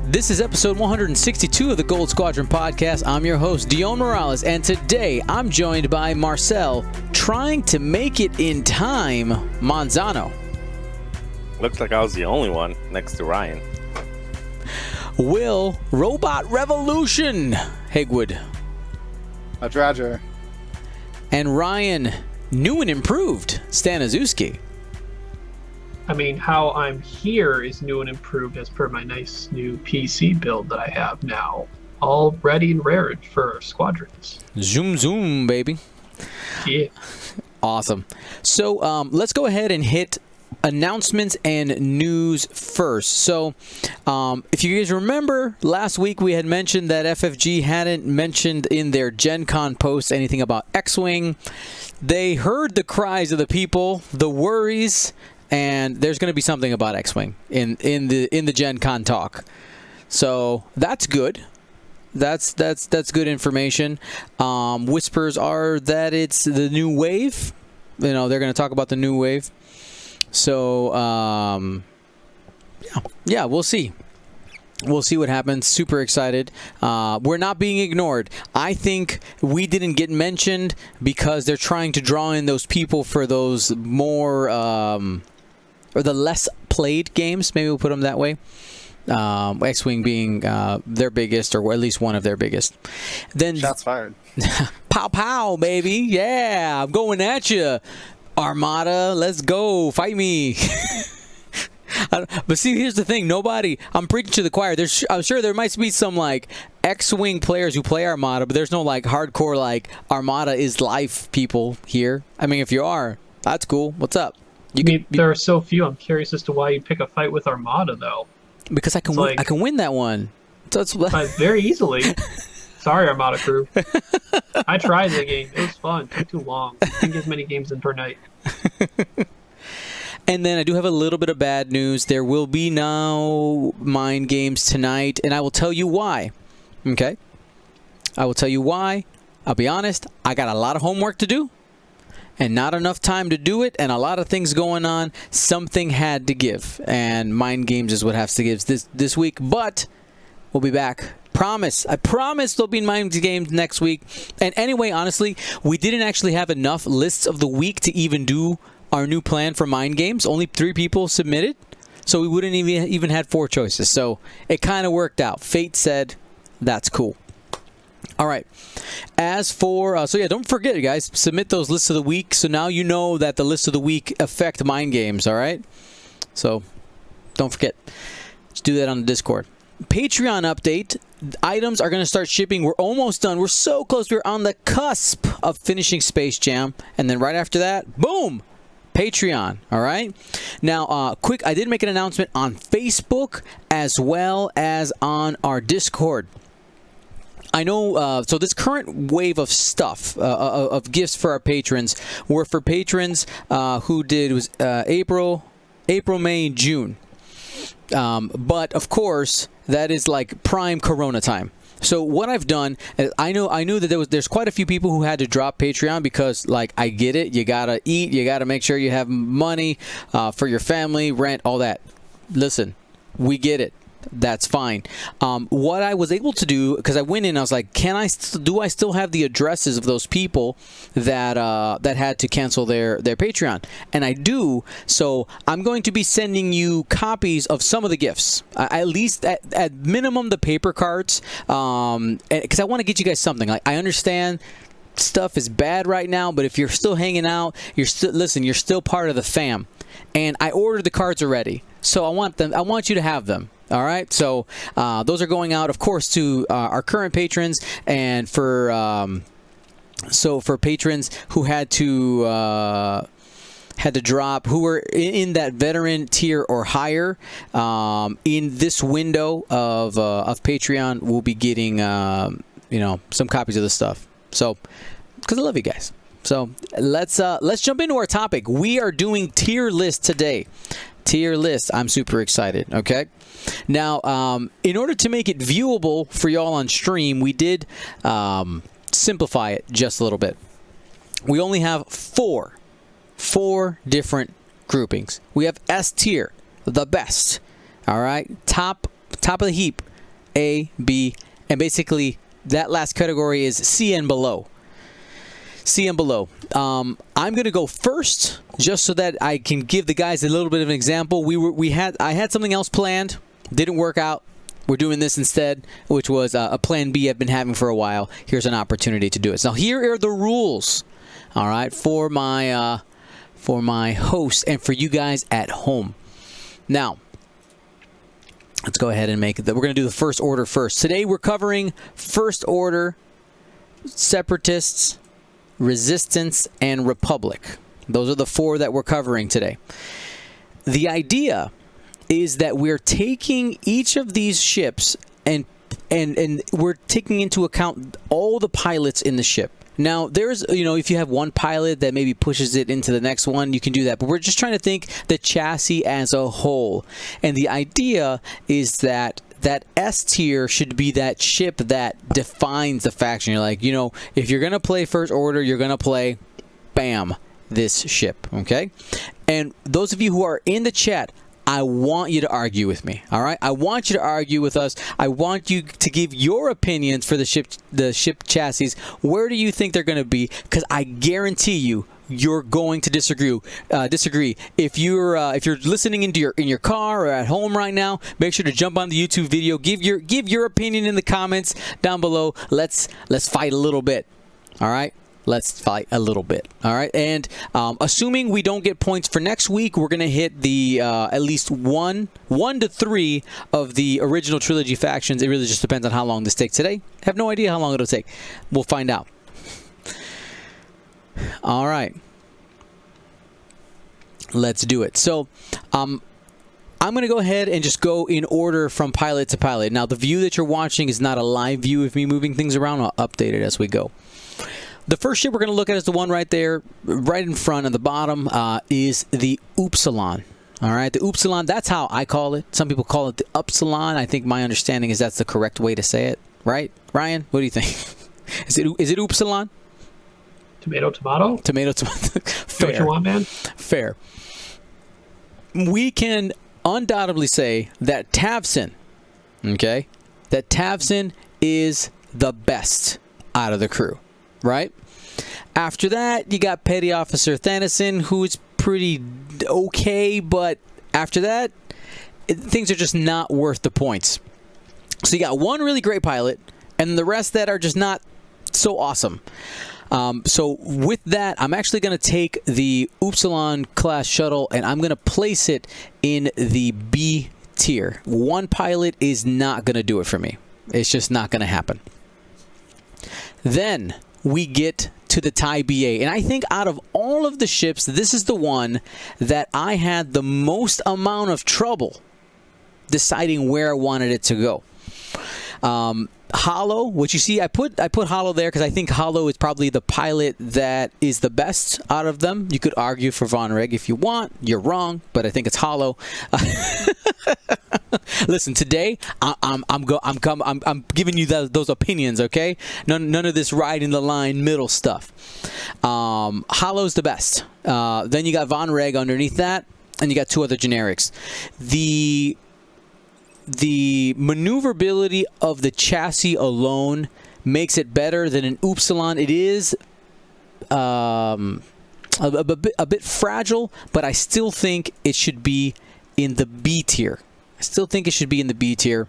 This is episode 162 of the Gold Squadron podcast. I'm your host, Dion Morales, and today I'm joined by Marcel, trying to make it in time, Manzano. Looks like I was the only one next to Ryan. Will, Robot Revolution, Hegwood. Roger. And Ryan, new and improved, Staniszewski. I mean, how I'm here is new and improved as per my nice new PC build that I have now. All ready and rared for squadrons. Zoom, zoom, baby. Yeah. Awesome. So let's go ahead and hit announcements and news first. So if you guys remember, last week we had mentioned that FFG hadn't mentioned in their Gen Con post anything about X-Wing. They heard the cries of the people, the worries, and there's going to be something about X-Wing in the Gen Con talk. So that's good. That's good information. Whispers are that it's the new wave. You know, they're going to talk about the new wave. So yeah, we'll see. We'll see what happens. Super excited. We're not being ignored. I think we didn't get mentioned because they're trying to draw in those people for those more or the less played games. Maybe we'll put them that way. X-Wing being their biggest, or at least one of their biggest. Then Shots fired. Pow pow, baby. Yeah, I'm going at you. Armada, let's go. Fight me. But see, here's the thing. I'm preaching to the choir. I'm sure there might be some like X-Wing players who play Armada, but there's no like hardcore like Armada is life people here. I mean, if you are, that's cool. What's up? There are so few. I'm curious as to why you pick a fight with Armada, though. Because I can win that one. So it's very easily. Sorry, Armada crew. I tried the game. It was fun. It took too long. I didn't get as many games in per night. And then I do have a little bit of bad news. There will be no mind games tonight, and I will tell you why. Okay? I will tell you why. I'll be honest. I got a lot of homework to do, and not enough time to do it, and a lot of things going on. Something had to give, and mind games is what has to give this week. But we'll be back. Promise. I promise there'll be mind games next week. And anyway, honestly, we didn't actually have enough lists of the week to even do our new plan for mind games. Only 3 people submitted, so we wouldn't even had 4 choices. So it kind of worked out. Fate said, that's cool. All right. As for, so yeah, don't forget, you guys, submit those lists of the week. So now you know that the lists of the week affect mind games, all right? So don't forget. Let's do that on the Discord. Patreon update. Items are going to start shipping. We're almost done. We're so close. We're on the cusp of finishing Space Jam. And then right after that, boom, Patreon. All right. Now, quick, I did make an announcement on Facebook as well as on our Discord. I know, so this current wave of stuff, of gifts for our patrons, were for patrons who was April, May, June. But, of course, that is like prime Corona time. So what I've done, I knew that there's quite a few people who had to drop Patreon because, like, I get it. You got to eat. You got to make sure you have money for your family, rent, all that. Listen, we get it. That's fine. What I was able to do, because I went in, I was like, do I still have the addresses of those people that had to cancel their Patreon? And I do. So I'm going to be sending you copies of some of the gifts, at least at minimum the paper cards, because I want to get you guys something. Like, I understand stuff is bad right now, but if you're still hanging out, you're still part of the fam. And I ordered the cards already, so I want you to have them. All right, so those are going out, of course, to our current patrons, and for patrons who had to drop, who were in that veteran tier or higher, in this window of Patreon, we'll be getting some copies of this stuff. So, because I love you guys. So let's jump into our topic. We are doing tier list today. Tier list. I'm super excited. Okay. Now, in order to make it viewable for y'all on stream, we did simplify it just a little bit. We only have four different groupings. We have S tier, the best. All right, top of the heap. A, B, and basically that last category is C and below. C and below. I'm going to go first, just so that I can give the guys a little bit of an example. I had something else planned, didn't work out. We're doing this instead, which was a plan B I've been having for a while. Here's an opportunity to do it. So here are the rules, all right, for my host and for you guys at home. Now, let's go ahead and make it. We're going to do the First Order first. Today we're covering First Order, Separatists, Resistance, and Republic. Those are the 4 that we're covering today. The idea is that we're taking each of these ships and we're taking into account all the pilots in the ship. Now, there's, if you have one pilot that maybe pushes it into the next one, you can do that. But we're just trying to think the chassis as a whole. And the idea is that S tier should be that ship that defines the faction. You're like, if you're going to play First Order, you're going to play, bam, this ship, okay? And those of you who are in the chat, I want you to argue with me, all right? I want you to argue with us. I want you to give your opinions for the ship chassis. Where do you think they're going to be? Because I guarantee you're going to disagree. If you're listening in your car or at home right now, make sure to jump on the YouTube video. Give your opinion in the comments down below. Let's fight a little bit, all right? Let's fight a little bit. All right. And assuming we don't get points for next week, we're going to hit the at least one to 3 of the original trilogy factions. It really just depends on how long this takes today. I have no idea how long it'll take. We'll find out. All right. Let's do it. So I'm going to go ahead and just go in order from pilot to pilot. Now, the view that you're watching is not a live view of me moving things around. I'll update it as we go. The first ship we're going to look at is the one right there, right in front at the bottom, is the Upsilon. All right, the Upsilon, that's how I call it. Some people call it the Upsilon. I think my understanding is that's the correct way to say it. Right? Ryan, what do you think? Is it Upsilon? Tomato, tomato? Tomato, tomato. Fair. What you want, man? Fair. We can undoubtedly say that Tavson, okay, that Tavson is the best out of the crew. Right? After that, you got Petty Officer Thanison, who is pretty okay, but after that, things are just not worth the points. So you got one really great pilot, and the rest that are just not so awesome. So with that, I'm actually going to take the Upsilon class shuttle, and I'm going to place it in the B tier. One pilot is not going to do it for me. It's just not going to happen. Then we get to the TIE BA. And I think out of all of the ships, this is the one that I had the most amount of trouble deciding where I wanted it to go. Hollow, which you see, I put Hollow there because I think Hollow is probably the pilot that is the best out of them. You could argue for Von Reg if you want. You're wrong, but I think it's Hollow. Listen, today I'm giving you those opinions, okay? None of this riding the line middle stuff. Hollow's the best. Then you got Von Reg underneath that, and you got 2 other generics. The maneuverability of the chassis alone makes it better than an Upsilon. It is a bit fragile, but I still think it should be in the B tier. I still think it should be in the B tier.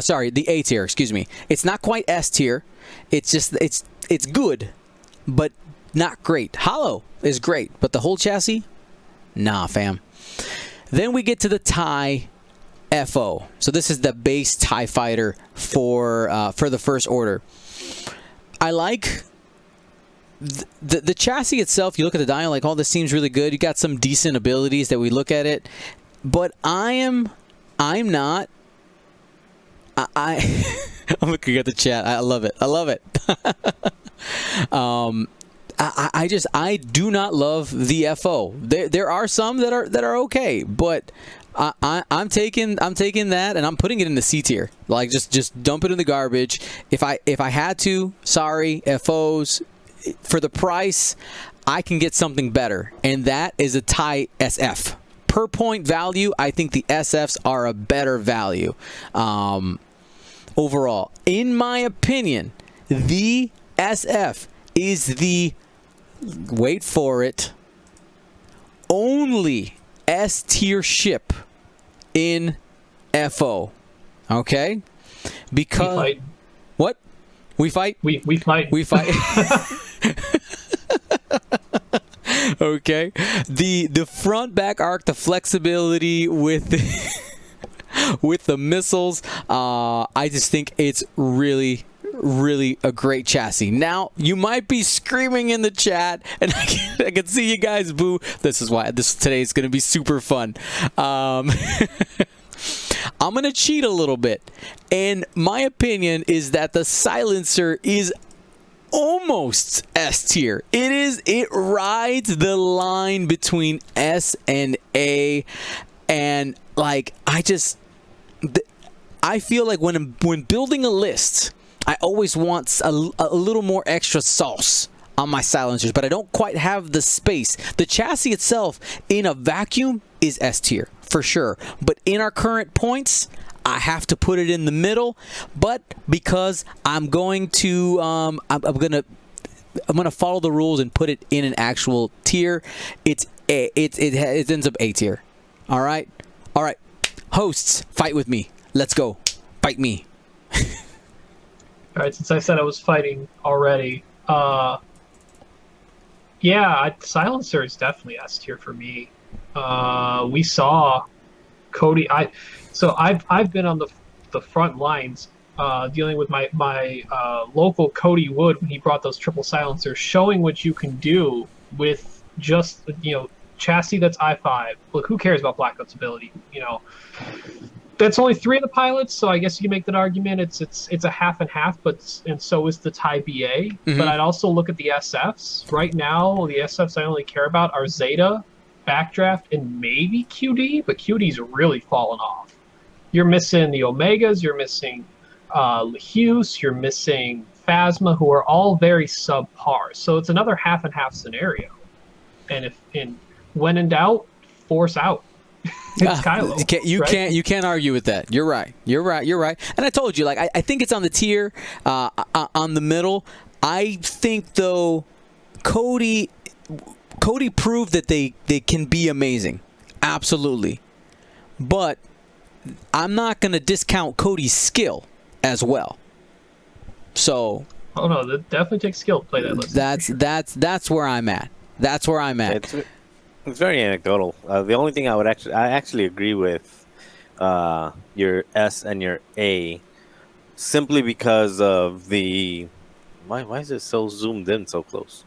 Sorry, the A tier, excuse me. It's not quite S tier. It's just, it's good, but not great. Hollow is great, but the whole chassis? Nah, fam. Then we get to the TIE FO. So this is the base TIE fighter for the First Order. I like the chassis itself. You look at the dial, like, oh, this seems really good. You got some decent abilities that we look at it, but I'm not. I'm looking at the chat. I love it. I love it. I do not love the FO. There are some that are okay, but I'm taking that and I'm putting it in the C tier. Like just dump it in the garbage. If I had to, sorry, FOs, for the price, I can get something better, and that is a TIE SF. per point value, I think the SFs are a better value overall. In my opinion, the SF is the, wait for it, only S tier ship in FO. Okay? Because We fight. what? We fight? We fight. We fight. Okay. The front back arc, the flexibility with the missiles, I just think it's really a great chassis. Now, you might be screaming in the chat, and I can see you guys boo. This is why today is going to be super fun. I'm going to cheat a little bit. And my opinion is that the silencer is almost S tier. It rides the line between S and A, and like I feel like when building a list, I always want a little more extra sauce on my silencers, but I don't quite have the space. The chassis itself in a vacuum is S tier for sure, but in our current points, I have to put it in the middle. But because I'm going to I'm gonna follow the rules and put it in an actual tier, it ends up A tier. All right, hosts, fight with me. Let's go, fight me. All right, since I said I was fighting already, silencer is definitely S tier for me. We saw Cody. I've been on the front lines dealing with my local Cody Wood when he brought those triple silencers, showing what you can do with just chassis that's I5. Look, who cares about Black Ops ability? That's only 3 of the pilots, so I guess you can make that argument. It's a half and half, and so is the TIE BA. Mm-hmm. But I'd also look at the SFs. Right now, the SFs I only care about are Zeta, Backdraft, and maybe QD, but QD's really fallen off. You're missing the Omegas, you're missing Lehuse, you're missing Phasma, who are all very subpar. So it's another half and half scenario. And when in doubt, force out. It's Kylo. You can't argue with that. You're right. And I told you, like I think it's on the tier, on the middle. I think though, Cody proved that they can be amazing, absolutely. But I'm not gonna discount Cody's skill as well. So. Oh no, that definitely takes skill to play that list. That's where I'm at. That's where I'm at. It's very anecdotal. The only thing I actually agree with your S and your A, simply because of the why is it so zoomed in so close?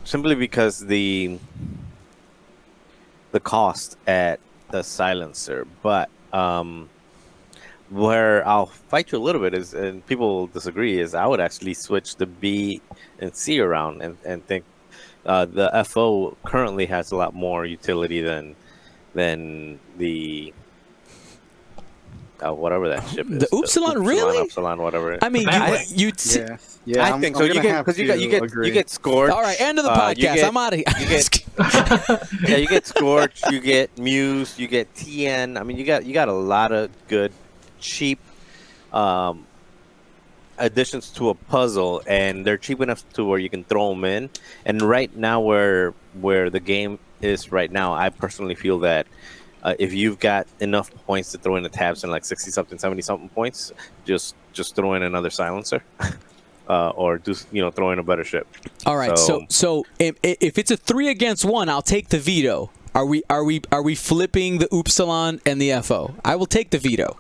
Simply because the cost at the silencer, but where I'll fight you a little bit is, and people disagree, is I would actually switch the B and C around and think. The FO currently has a lot more utility than the whatever that ship is. The Upsilon, really? Upsilon, whatever. I mean, I think so. You get scored. All right, end of the podcast. I'm out of here. You get Scorch, you get Muse, you get TN. I mean, you got a lot of good, cheap additions to a puzzle, and they're cheap enough to where you can throw them in. And right now, where the game is right now, I personally feel that if you've got enough points to throw in the tabs and like 60-something, 70-something points, just throw in another silencer. Or just throw in a better ship. All right, so if it's a 3 against 1, I'll take the veto. Are we flipping the Upsilon and the FO? I will take the veto.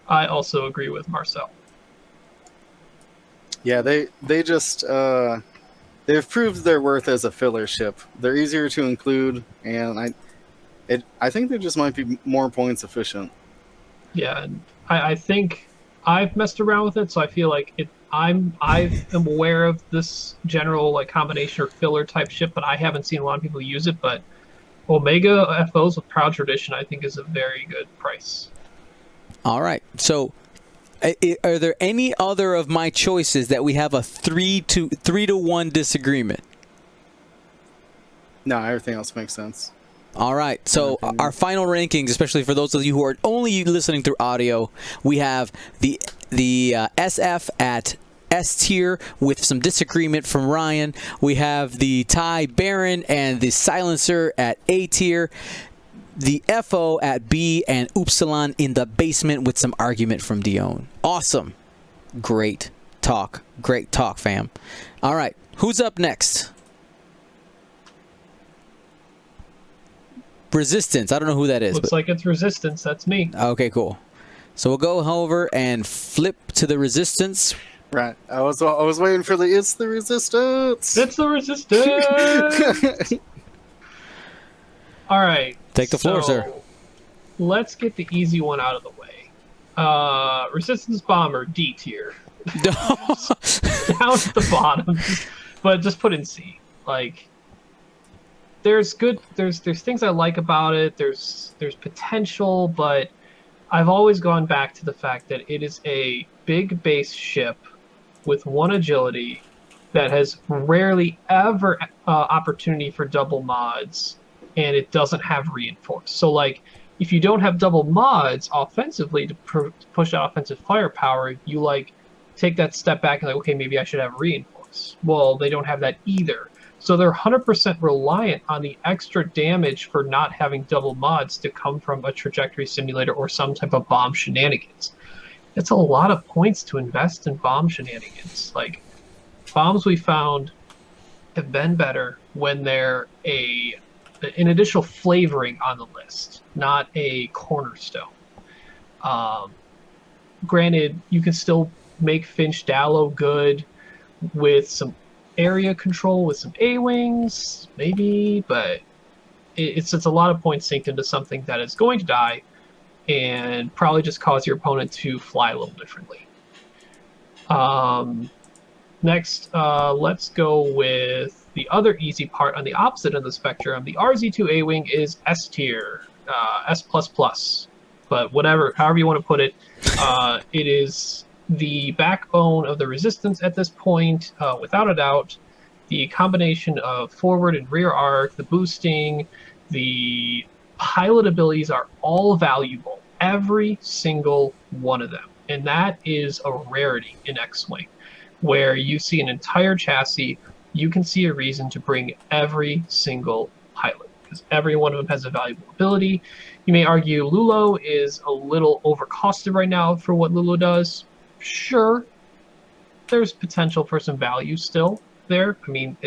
I also agree with Marcel. Yeah, they just they've proved their worth as a filler ship. They're easier to include, and I think they just might be more points efficient. Yeah, and I think I've messed around with it, so I feel like I am aware of this general like combination or filler type ship, but I haven't seen a lot of people use it. But Omega FOs with Proud Tradition, I think, is a very good price. All right, so. Are there any other of my choices that we have a 3-1 disagreement? No, everything else makes sense. All right. So our final rankings, especially for those of you who are only listening through audio, we have the SF at S tier with some disagreement from Ryan. We have the TIE Baron and the Silencer at A tier. The FO at B, and Upsilon in the basement with some argument from Dion. Awesome. Great talk. Great talk, fam. All right. Who's up next? Resistance. I don't know who that is. Looks like it's Resistance. That's me. Okay, cool. So we'll go over and flip to the Resistance. Right. I was waiting for it's the Resistance. It's the Resistance. All right. Take the floor, sir. Let's get the easy one out of the way. Resistance Bomber, D tier. Down at the bottom. But just put in C. Like, there's things I like about it. There's potential, but I've always gone back to the fact that it is a big base ship with 1 agility that has rarely ever opportunity for double mods, and it doesn't have reinforce. So, like, if you don't have double mods offensively to push out offensive firepower, you, like, take that step back and, like, okay, maybe I should have reinforce. Well, they don't have that either. So they're 100% reliant on the extra damage for not having double mods to come from a trajectory simulator or some type of bomb shenanigans. It's a lot of points to invest in bomb shenanigans. Like, bombs we found have been better when they're an additional flavoring on the list, not a cornerstone. Granted, you can still make Finch Dallow good with some area control, with some A-Wings, maybe, but it's a lot of points synced into something that is going to die and probably just cause your opponent to fly a little differently. Next, let's go with the other easy part on the opposite of the spectrum. The RZ2 A-Wing is S tier, S++, but however you want to put it, it is the backbone of the Resistance at this point, without a doubt. The combination of forward and rear arc, the boosting, the pilot abilities are all valuable, every single one of them, and that is a rarity in X-Wing, where you see an entire chassis, you can see a reason to bring every single pilot, because every one of them has a valuable ability. You may argue Lulo is a little overcosted right now for what Lulo does. Sure, there's potential for some value still there. I mean,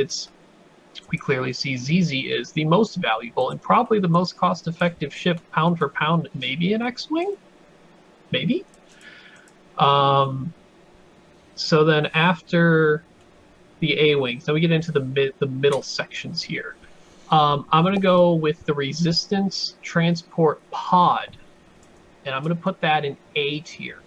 we clearly see ZZ is the most valuable and probably the most cost-effective ship pound for pound, maybe an X-Wing? Maybe? So then after the A-Wings, then we get into the middle sections here. I'm going to go with the Resistance Transport Pod, and I'm going to put that in A tier.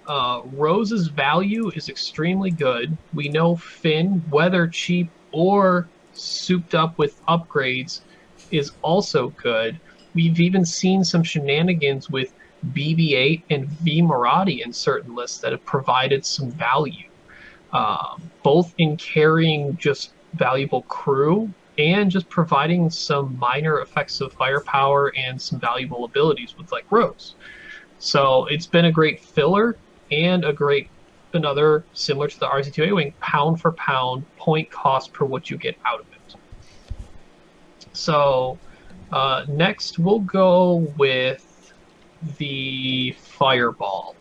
Rose's value is extremely good. We know Finn, whether cheap or souped up with upgrades, is also good. We've even seen some shenanigans with BB-8 and V Maradi in certain lists that have provided some value, both in carrying just valuable crew and just providing some minor effects of firepower and some valuable abilities with, like, Rose. So it's been a great filler and another similar to the RZ2 A-Wing, pound for pound, point cost per what you get out of it. So next we'll go with the Fireball.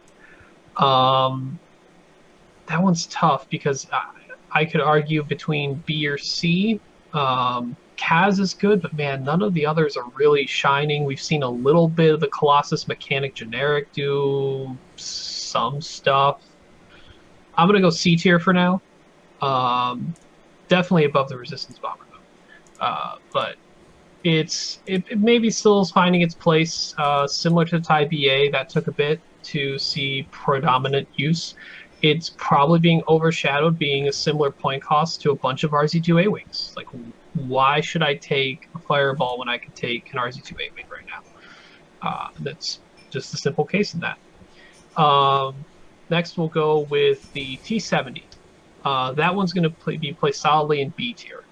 That one's tough because I could argue between B or C. Kaz is good, but man, none of the others are really shining. We've seen a little bit of the Colossus Mechanic Generic do some stuff. I'm going to go C tier for now. Definitely above the Resistance Bomber, though. But it maybe still is finding its place, similar to the TIE BA. That took a bit to see predominant use. It's probably being overshadowed being a similar point cost to a bunch of RZ2 A-Wings. Like, why should I take a Fireball when I could take an RZ2 A-Wing right now? That's just a simple case in that. Next, we'll go with the T-70. That one's going to be placed solidly in B tier.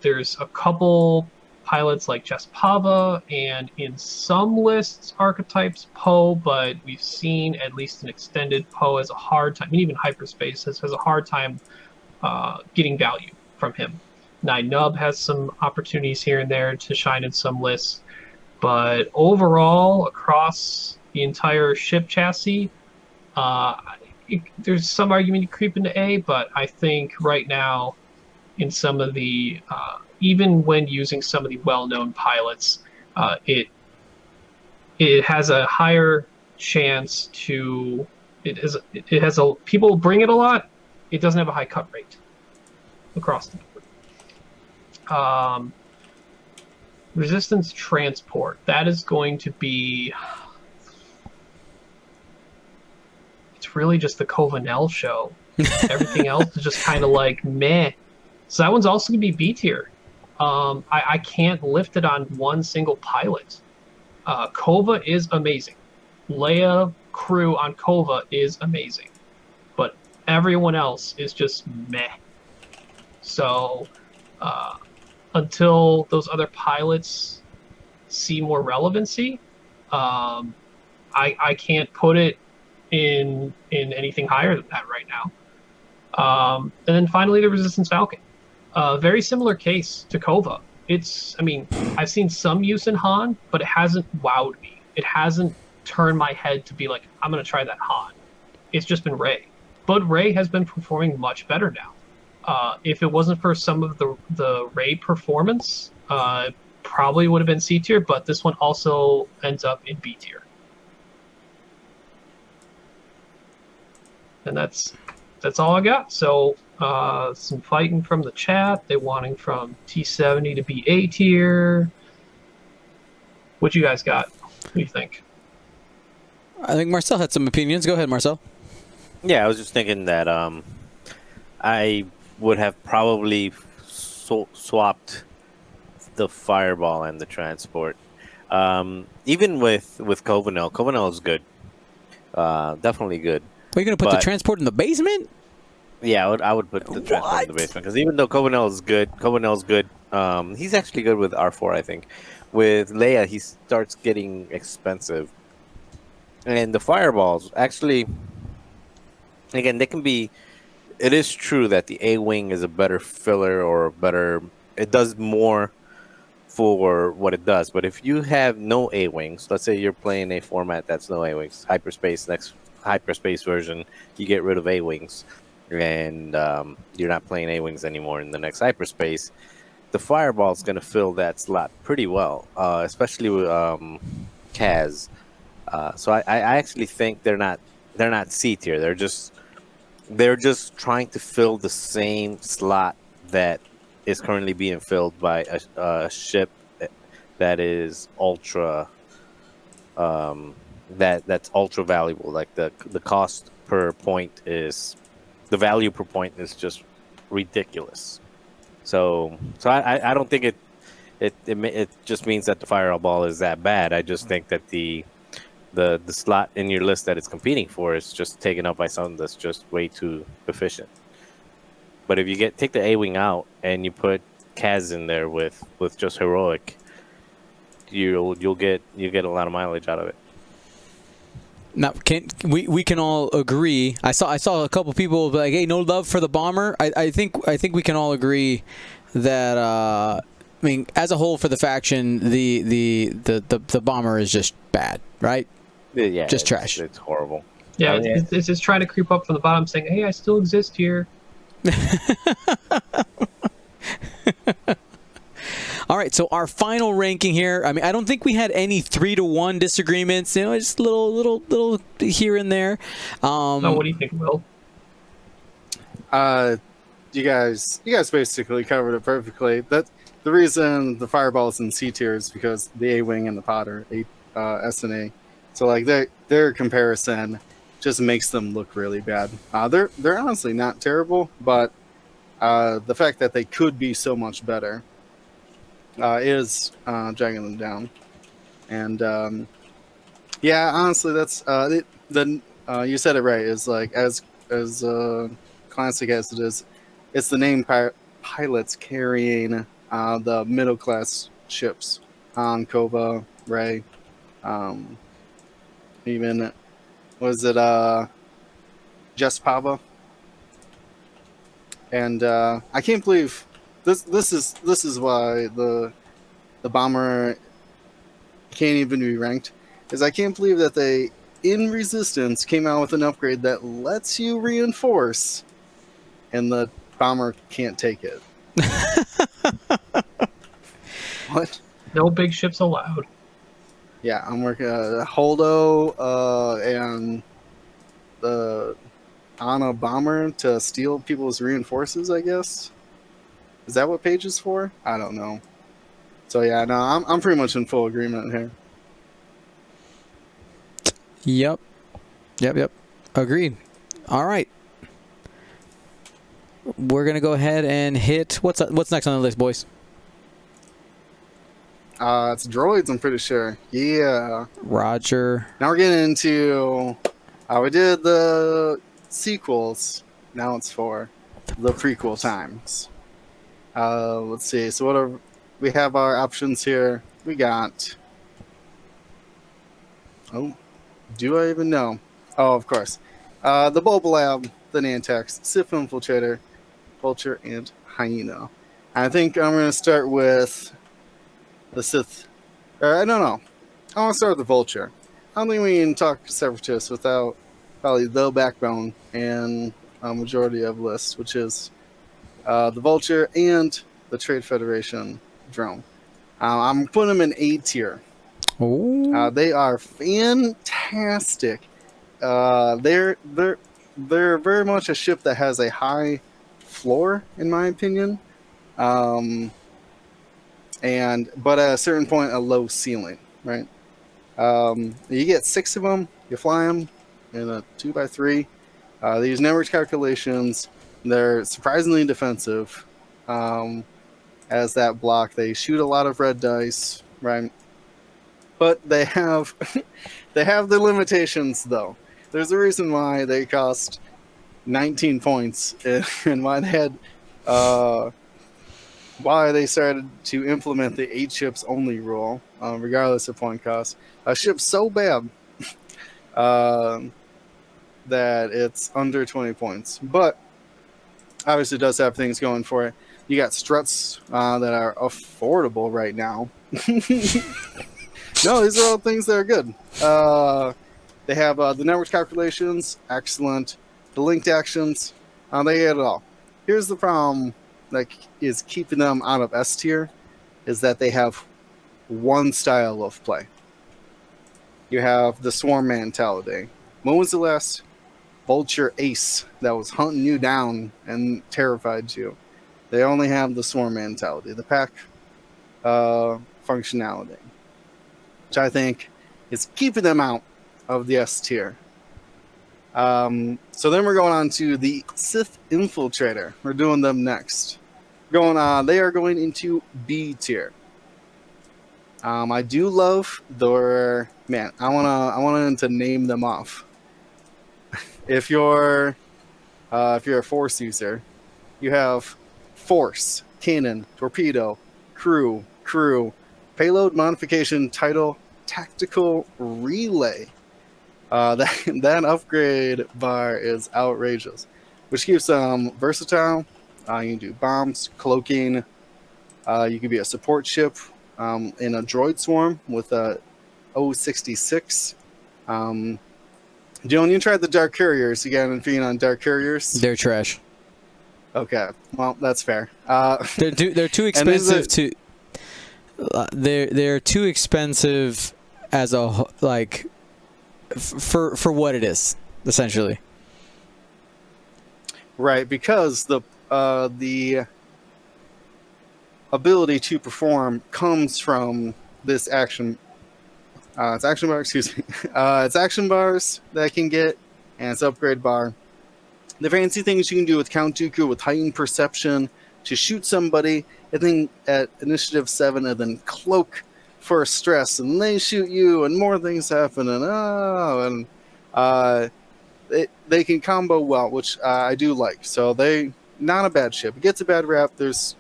There's a couple pilots like Jespava, and in some lists archetypes Poe, but we've seen at least an extended Poe has a hard time, I mean, even hyperspace has a hard time getting value from him. Nine Nub has some opportunities here and there to shine in some lists, but overall, across the entire ship chassis, there's some argument to creep into A, but I think right now, in some of the, even when using some of the well-known pilots, it has a higher chance to, people bring it a lot. It doesn't have a high cut rate across the board. Resistance transport, that is going to be, it's really just the Covanel show. Everything else is just kind of like meh. So that one's also going to be B tier. I can't lift it on one single pilot. Kova is amazing. Leia crew on Kova is amazing. But everyone else is just meh. So until those other pilots see more relevancy, I can't put it in anything higher than that right now. And then finally, the Resistance Falcon. Very similar case to Kova. I mean, I've seen some use in Han, but it hasn't wowed me. It hasn't turned my head to be like, I'm going to try that Han. It's just been Rey. But Rey has been performing much better now. If it wasn't for some of the Rey performance, probably would have been C tier, but this one also ends up in B tier. And that's all I got. So some fighting from the chat. They wanting from T70 to be A tier. What you guys got? What do you think? I think Marcel had some opinions. Go ahead, Marcel. Yeah, I was just thinking that I would have probably swapped the Fireball and the Transport. Even with Covanel. Covanel is good. Definitely good. Are you going to put the Transport in the basement? Yeah, I would put the Transport in the basement. Because even though Covanel is good, he's actually good with R4, I think. With Leia, he starts getting expensive. And the Fireballs, actually, again, they can be... It is true that the A-Wing is a better filler or better... It does more for what it does. But if you have no A-Wings, let's say you're playing a format that's no A-Wings, hyperspace, next hyperspace version, you get rid of A-Wings, and you're not playing A-Wings anymore in the next hyperspace, the Fireball is going to fill that slot pretty well, especially with Kaz. So I actually think they're not C tier. They're just trying to fill the same slot that is currently being filled by a ship that is ultra that's ultra valuable. Like the cost per point is, the value per point is just ridiculous. So I don't think it just means that the Fireball is that bad. I just think that the slot in your list that it's competing for is just taken up by something that's just way too efficient. But if you take the A-Wing out and you put Kaz in there with just heroic, you'll get a lot of mileage out of it. Now, we can all agree. I saw a couple people like, "Hey, no love for the bomber." I think we can all agree that I mean, as a whole for the faction, the bomber is just bad, right? Yeah, just trash. It's horrible. Yeah, it's just trying to creep up from the bottom, saying, "Hey, I still exist here." All right, so our final ranking here. I mean, I don't think we had any 3-to-1 disagreements. You know, just little here and there. No, what do you think, Will? You guys basically covered it perfectly. That the reason the Fireball is in C tier is because the A-Wing and the Pod are S and A. So like their comparison just makes them look really bad. They're honestly not terrible, but the fact that they could be so much better is dragging them down. And yeah, honestly, that's you said it right. Is like as classic as it is, it's the name pilots carrying the middle class ships. Han, Kova, Rey, even was it Jess Pava? And I can't believe this is why the bomber can't even be ranked, is I can't believe that they in Resistance came out with an upgrade that lets you reinforce, and the bomber can't take it. What? No big ships allowed. Yeah, I'm working Holdo and the on a bomber to steal people's reinforces, I guess. Is that what Page is for? I don't know. So yeah, no, I'm pretty much in full agreement here. Yep. Agreed. All right. We're gonna go ahead and hit what's next on the list, boys. It's droids, I'm pretty sure. Yeah. Roger. Now we're getting into. We did the sequels. Now it's for the prequel times. Let's see. So what are we have our options here? We got. Oh, do I even know? Oh, of course. The Bulb Lab, the Nantex, Sith Infiltrator, Vulture, and Hyena. I think I'm going to start with the Sith. I don't know. I want to start with the Vulture. I don't think we can talk Separatists without probably the backbone and a majority of lists, which is the Vulture and the Trade Federation drone. I'm putting them in A tier. They are fantastic. They're very much a ship that has a high floor, in my opinion, but at a certain point, a low ceiling. Right? You get 6 of them. You fly them in a 2x3. These network calculations, they're surprisingly defensive. As that block, they shoot a lot of red dice, right? But they have they have their limitations, though. There's a reason why they cost 19 points, and why they had why they started to implement the 8 ships only rule, regardless of point cost. A ship's so bad that it's under 20 points, but obviously it does have things going for it. You got struts that are affordable right now. No, these are all things that are good. They have the network calculations, excellent. The linked actions, they get it all. Here's the problem that is keeping them out of S tier, is that they have one style of play. You have the swarm mentality. When was the last Vulture ace that was hunting you down and terrified you? They only have the swarm mentality, the pack functionality, which I think is keeping them out of the S tier. So then we're going on to the Sith Infiltrator. We're doing them next. They are going into B tier. I do love their man. I wanted to name them off. If you're a Force user, you have Force, Cannon, Torpedo, Crew, Payload Modification, Title, Tactical Relay. That upgrade bar is outrageous, which keeps them versatile. You can do bombs, cloaking. You can be a support ship in a droid swarm with a O66. Dylan, you tried the Dark Couriers. You got anything on Dark Couriers? They're trash. Okay, well, that's fair. They're too expensive to. They're too expensive as a for what it is, essentially. Right, because the ability to perform comes from this action. It's action bar, excuse me. It's action bars that I can get, and it's upgrade bar. The fancy things you can do with Count Dooku with heightened perception to shoot somebody, and then at Initiative 7, and then cloak for stress, and they shoot you, and more things happen, and they can combo well, which I do like. So they not a bad ship. It gets a bad rap. There's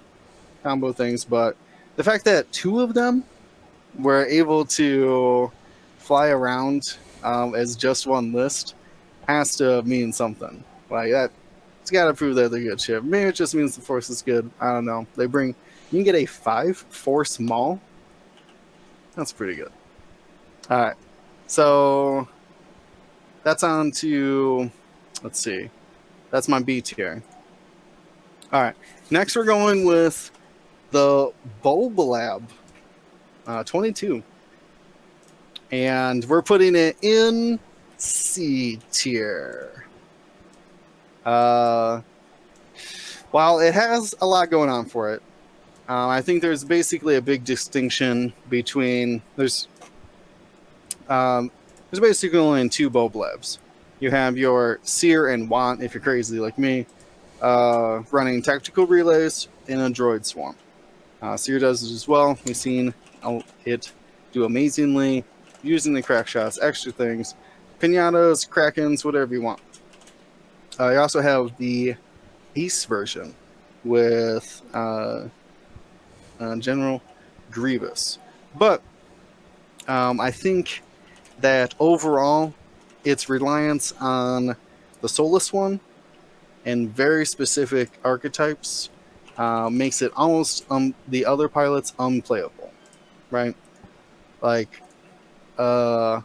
combo things, but the fact that two of them were able to fly around as just one list has to mean something. Like that, it's got to prove that they're good ship. Maybe it just means the force is good. I don't know. You can get a 5 force maul. That's pretty good. All right, so that's on to, let's see, that's my B tier. All right, next we're going with the Bulblab 22. And we're putting it in C tier. While it has a lot going on for it, I think there's basically a big distinction between there's basically only two Bulblabs. You have your Seer and Want, if you're crazy like me, running tactical relays in a droid swarm. Seer does it as well. We've seen it do amazingly using the crack shots, extra things, pinatas, krakens, whatever you want. You also have the Ace version with General Grievous. But I think that overall, its reliance on the Soulless one and very specific archetypes makes it almost the other pilots unplayable, right? Like, I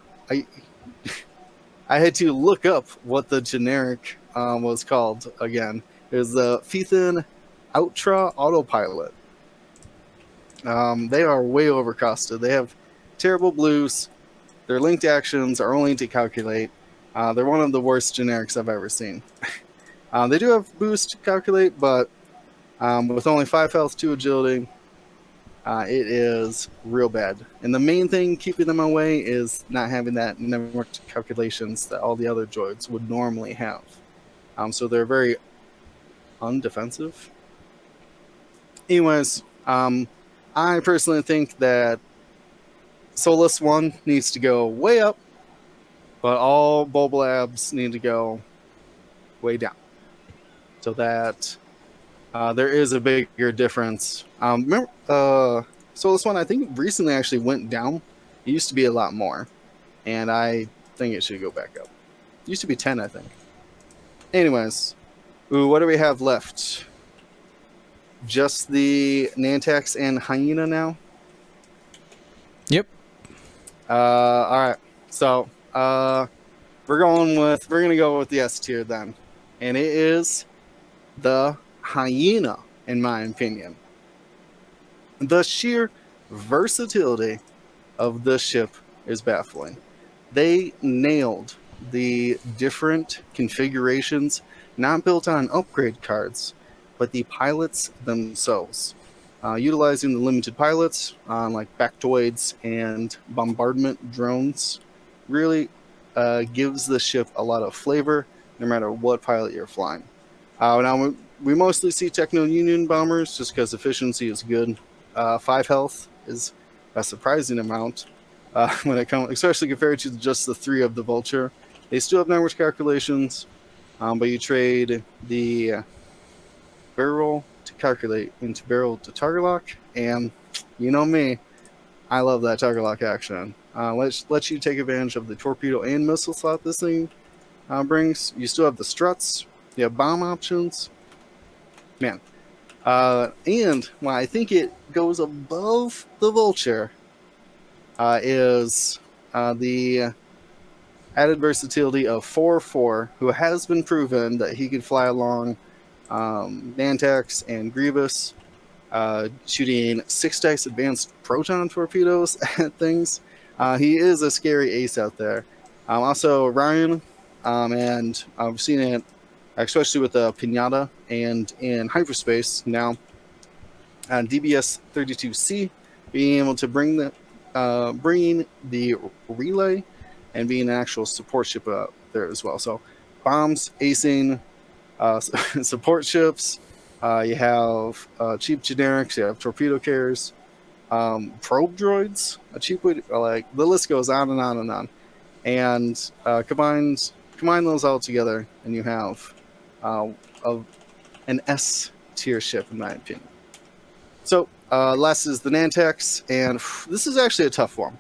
had to look up what the generic was called again. It was the Phethan Outra Autopilot. They are way overcosted. They have terrible blues. Their linked actions are only to calculate. They're one of the worst generics I've ever seen. They do have boost to calculate, but with only 5 health, 2 agility, it is real bad. And the main thing keeping them away is not having that networked calculations that all the other droids would normally have. So they're very undefensive. Anyways, I personally think that Soulless 1 needs to go way up, but all Bulblabs need to go way down. So that there is a bigger difference. Remember, Soulless 1, I think, recently actually went down. It used to be a lot more, and I think it should go back up. It used to be 10, I think. Anyways, what do we have left? Just the Nantax and Hyena now? Yep. All right. So we're gonna go with the S tier then, and it is the Hyena, in my opinion. The sheer versatility of this ship is baffling. They nailed the different configurations, not built on upgrade cards, but the pilots themselves. Utilizing the limited pilots like Factoids and bombardment drones really gives the ship a lot of flavor, no matter what pilot you're flying. Now, we mostly see Techno Union bombers just because efficiency is good. 5 health is a surprising amount when it comes, especially compared to just the 3 of the Vulture. They still have network calculations, but you trade the barrel to calculate into barrel to target lock, and you know me, I love that target lock action. Lets you take advantage of the torpedo and missile slot this thing brings. You still have the struts, you have bomb options, man. And why I think it goes above the Vulture is the added versatility of 4-4, who has been proven that he could fly along Nantax and Grievous, shooting 6 dice advanced proton torpedoes at things. He is a scary ace out there. Also, Ryan, and I've seen it especially with the Pinata and in hyperspace now. DBS 32C being able to bringing the relay and being an actual support ship out there as well. So bombs, acing, support ships. You have cheap generics. You have torpedo carriers, probe droids. A cheap way to, like, the list goes on and on and on. And combine those all together, and you have an S tier ship, in my opinion. So less is the Nantex, and this is actually a tough one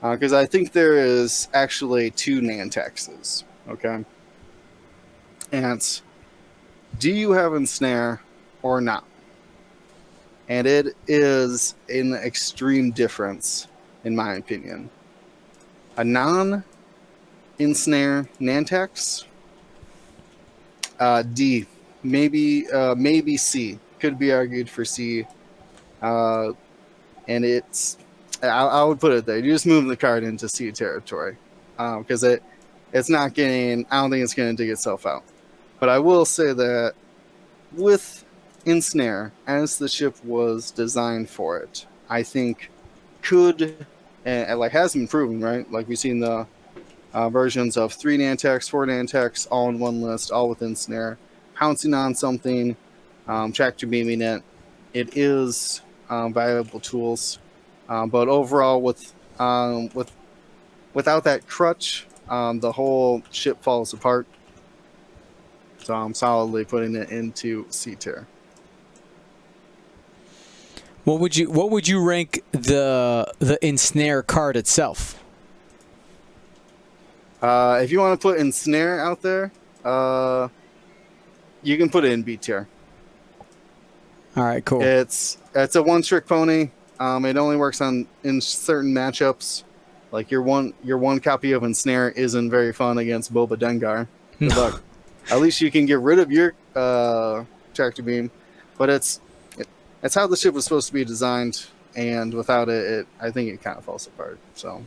because I think there is actually 2 Nantexes. Okay, and do you have ensnare or not? And it is an extreme difference, in my opinion. A non-ensnare Nantex, D, maybe C. Could be argued for C. And it's, I would put it there. You just move the card into C territory because it's not getting. I don't think it's going to dig itself out. But I will say that with ensnare, as the ship was designed for it, I think could and like has been proven, right? Like we've seen the versions of 3 Nantex, 4 Nantex, all in one list, all with ensnare, pouncing on something, tractor beaming it. It is valuable tools, but overall, without that crutch, the whole ship falls apart. So I'm solidly putting it into C tier. What would you rank the ensnare card itself? If you want to put ensnare out there, you can put it in B tier. All right, cool. It's a one-trick pony. It only works in certain matchups. Like your one copy of ensnare isn't very fun against Boba Dengar. Good luck. At least you can get rid of your tractor beam, but it's how the ship was supposed to be designed, and without it, I think it kind of falls apart. So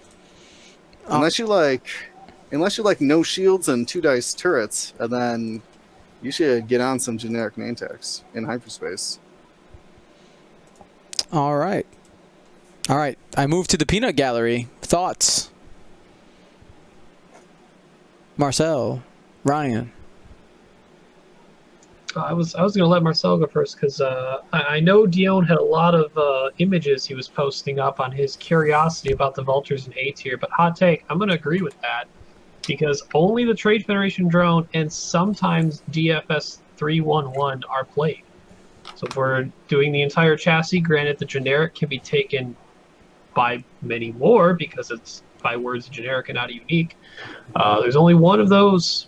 unless you like no shields and 2 dice turrets, and then you should get on some generic Nantex in hyperspace. All right. I moved to the peanut gallery. Thoughts? Marcel, Ryan. I was going to let Marcel go first because I know Dion had a lot of images he was posting up on his curiosity about the Vultures in A tier, but hot take, I'm going to agree with that because only the Trade Federation drone and sometimes DFS 311 are played. So if we're doing the entire chassis, granted the generic can be taken by many more because it's by words generic and not a unique. There's only one of those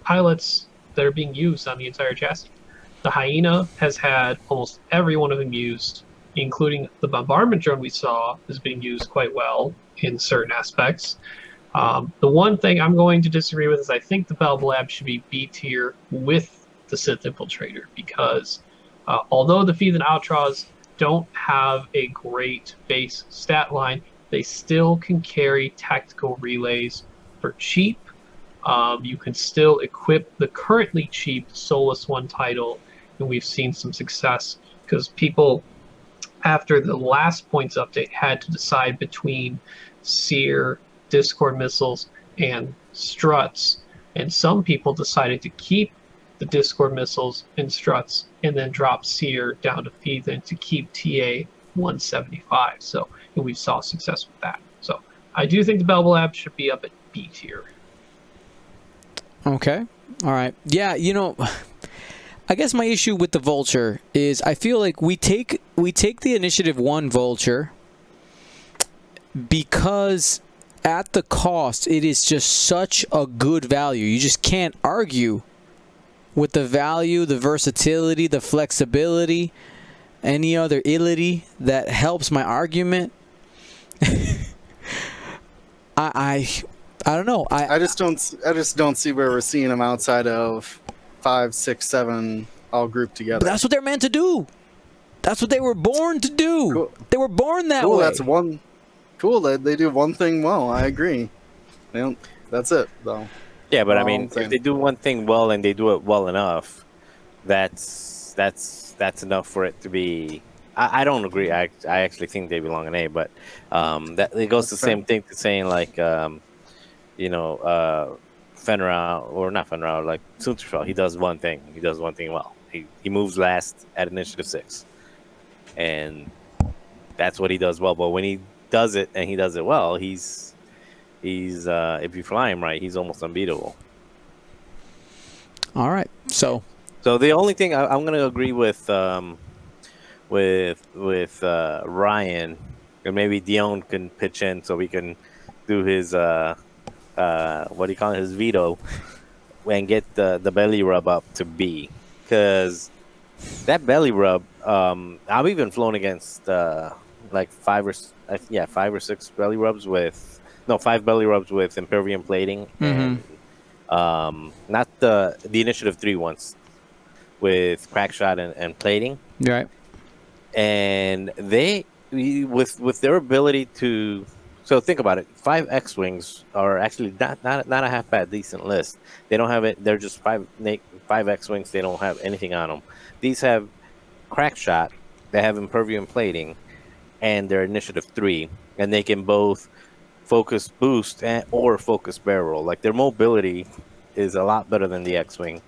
pilots that are being used on the entire chassis. The Hyena has had almost every one of them used, including the bombardment drone we saw is being used quite well in certain aspects. The one thing I'm going to disagree with is I think the Bell Lab should be B tier with the Sith Infiltrator because although the Feeds and Outros don't have a great base stat line, they still can carry tactical relays for cheap. You can still equip the currently cheap Solus 1 title, and we've seen some success because people, after the last points update, had to decide between Seer, Discord missiles, and struts, and some people decided to keep the Discord missiles and struts and then drop Seer down to Feathen to keep TA 175. So, and we saw success with that. So I do think the Bell Lab should be up at B tier. Okay. All right. Yeah, I guess my issue with the Vulture is I feel like we take the Initiative 1 Vulture because at the cost it is just such a good value. You just can't argue with the value, the versatility, the flexibility, any other ility that helps my argument. I don't know. I just don't see where we're seeing them outside of 5, 6, 7 all grouped together. But that's what they're meant to do. That's what they were born to do. Cool. They were born that way. That's one. Cool. They do one thing well. I agree. They don't. That's it, though. Yeah, but I mean, if they do one thing well and they do it well enough, that's enough for it to be. I don't agree. I actually think they belong in A, but that it goes the same thing to saying like. Fenrir, or not Fenrir, like Sunterfell, he does one thing. He does one thing well. He moves last at Initiative 6. And that's what he does well. But when he does it, and he does it well, he's if you fly him right, he's almost unbeatable. All right. So the only thing I'm going to agree with with Ryan, and maybe Dion can pitch in so we can do his what do you call it, his veto, and get the belly rub up to B, because that belly rub, I've even flown against like 5 or 6 belly rubs with 5 belly rubs with Impervium plating, and not the initiative 3 ones with crack shot and plating. Right. And with their ability to, so think about it, 5 X-wings are actually not a half bad decent list. They don't have it, they're just 5 X-wings, they don't have anything on them. These have crack shot, they have Impervium plating, and they're initiative 3, and they can both focus boost or focus barrel. Like, their mobility is a lot better than the X-wing.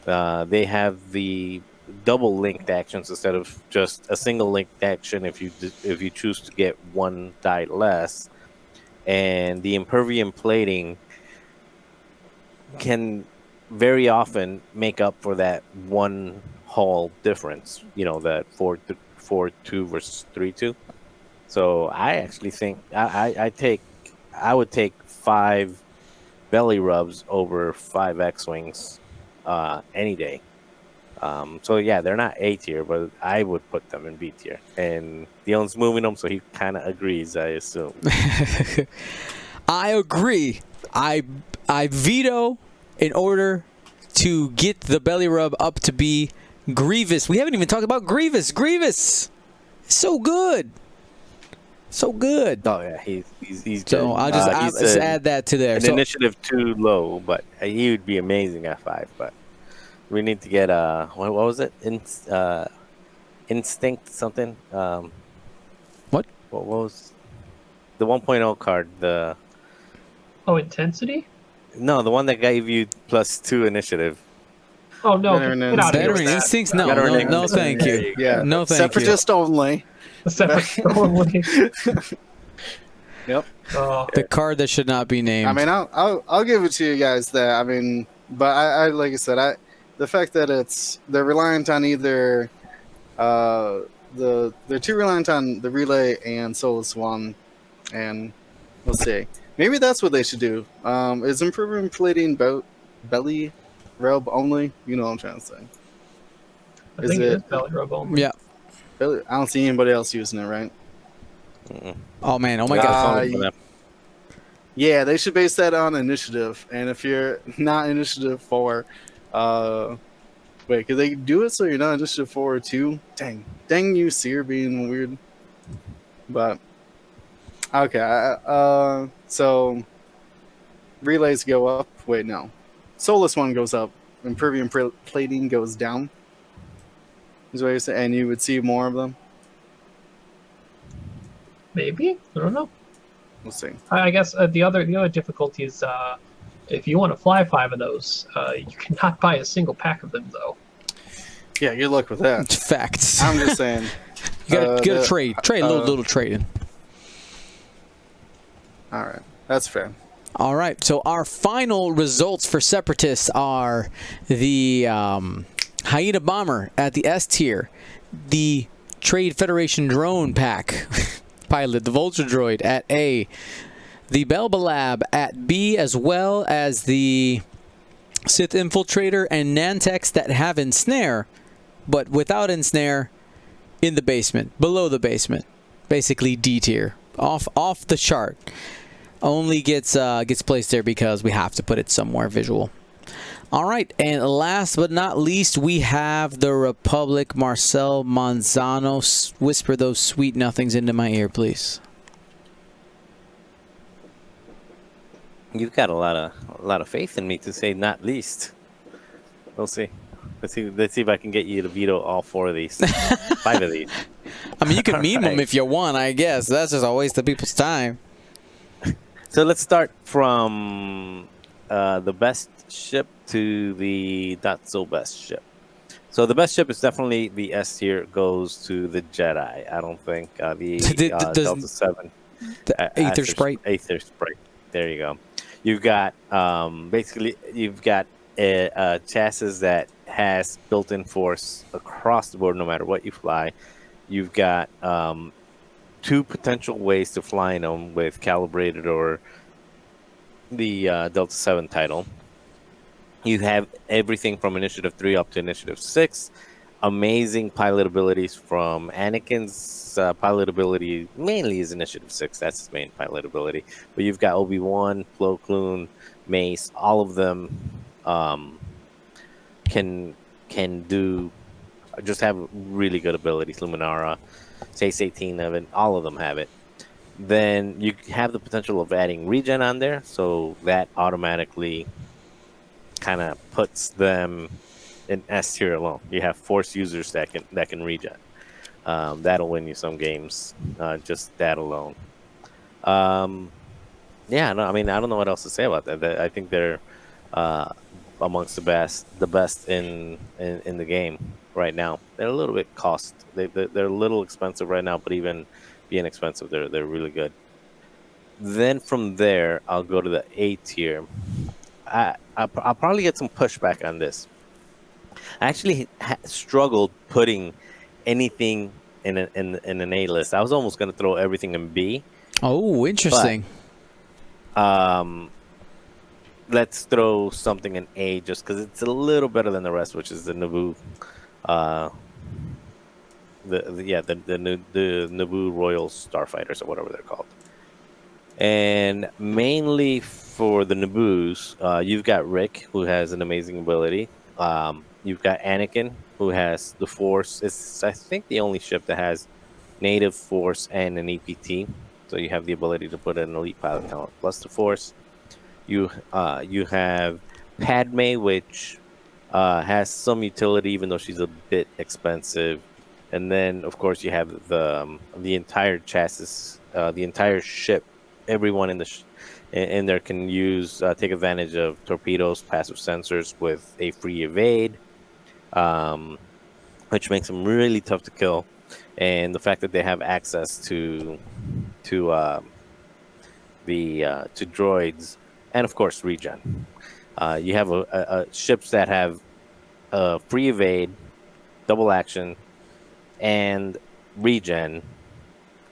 They have the double linked actions instead of just a single linked action if you choose to get 1 die less, and the Impervium plating can very often make up for that 1 hull difference. That 4-2 versus 3-2. So I actually think I would take 5 belly rubs over 5 X-wings any day. So yeah, they're not A tier, but I would put them in B tier. And Dion's moving them, so he kind of agrees, I assume. I agree. I veto in order to get the belly rub up to be Grievous. We haven't even talked about Grievous. Grievous, so good. So good. Oh yeah, he's good. So I'll just add that to there. An initiative 2 low, but he would be amazing at 5. But we need to get what was it? Instinct something. What was the 1.0 card? Intensity? No, the one that gave you +2 initiative. Oh no, Veteran get out of here with Veteran that. Instincts? No, thank you. Yeah, No, thank you. Separatist only. Separate only. Yep. Oh, The card that should not be named. I mean, I'll give it to you guys that. I mean, but I like I said, the fact that they're reliant on either they're too reliant on the relay and Solus 1, and we'll see. Maybe that's what they should do. Is improving plating belly rub only? You know what I'm trying to say. I think it is belly rub only. Yeah. I don't see anybody else using it, right? Oh man. Oh my god. Yeah, they should base that on initiative. And if you're not initiative 4, wait, could they do it so you're not initiative 4 or 2? Dang you, Seer, being weird. But okay, so relays go up. Wait, no, Solus 1 goes up. Impervium plating goes down. Is what you're saying, and you would see more of them. Maybe, I don't know. We'll see. I guess the other difficulty is if you want to fly 5 of those, you cannot buy a single pack of them though. Yeah, good luck with that. Facts. I'm just saying. You gotta trade a little trading. All right, that's fair. All right, so our final results for Separatists are the Hyena Bomber at the S tier, the Trade Federation Drone Pack pilot, the Vulture Droid at A, the Belbalab at B, as well as the Sith Infiltrator and Nantex that have Ensnare, but without Ensnare in the basement, below the basement, basically D tier, off the chart. Only gets placed there because we have to put it somewhere visual. All right, and last but not least, we have the Republic. Marcel Manzano, whisper those sweet nothings into my ear, please. You've got a lot of faith in me to say not least. We'll see. Let's see if I can get you to veto all 4 of these, 5 of these. I mean, you can meme them right. if you want, I guess. That's just a waste of people's time. So let's start from the best ship to the not so best ship. So the best ship is definitely the S tier, goes to the Jedi. I don't think the Delta 7. The Aether Sprite. Aether Sprite. There you go. You've got basically you've got a chassis that has built-in force across the board, no matter what you fly. You've got two potential ways to fly in them with calibrated or the Delta 7 title. You have everything from Initiative 3 up to Initiative 6. Amazing pilot abilities from Anakin's pilot ability, mainly is Initiative 6. That's his main pilot ability. But you've got Obi-Wan, Plo Koon, Mace. All of them can do, just have really good abilities. Luminara, Chase 18 of it, all of them have it. Then you have the potential of adding regen on there, so that automatically kind of puts them in S tier alone. You have Force users that can regen. That'll win you some games, just that alone. Yeah, no, I mean, I don't know what else to say about that. I think they're amongst the best in the game right now. They're a little bit they're a little expensive right now, but even being expensive, they're really good. Then from there, I'll go to the A tier. I'll probably get some pushback on this. I actually struggled putting anything in an A list. I was almost going to throw everything in B. Oh, interesting. But, let's throw something in A just because it's a little better than the rest, which is the Naboo. The Naboo Royal Starfighters or whatever they're called. And mainly for the Naboos, you've got Rick, who has an amazing ability. You've got Anakin, who has the Force. It's, I think, the only ship that has native Force and an EPT. So you have the ability to put an elite pilot talent plus the Force. You have Padme, which has some utility, even though she's a bit expensive. And then, of course, you have the entire chassis, the entire ship. Everyone in there can take advantage of torpedoes, passive sensors with a free evade, which makes them really tough to kill. And the fact that they have access to droids, and of course regen. You have ships that have free evade, double action, and regen.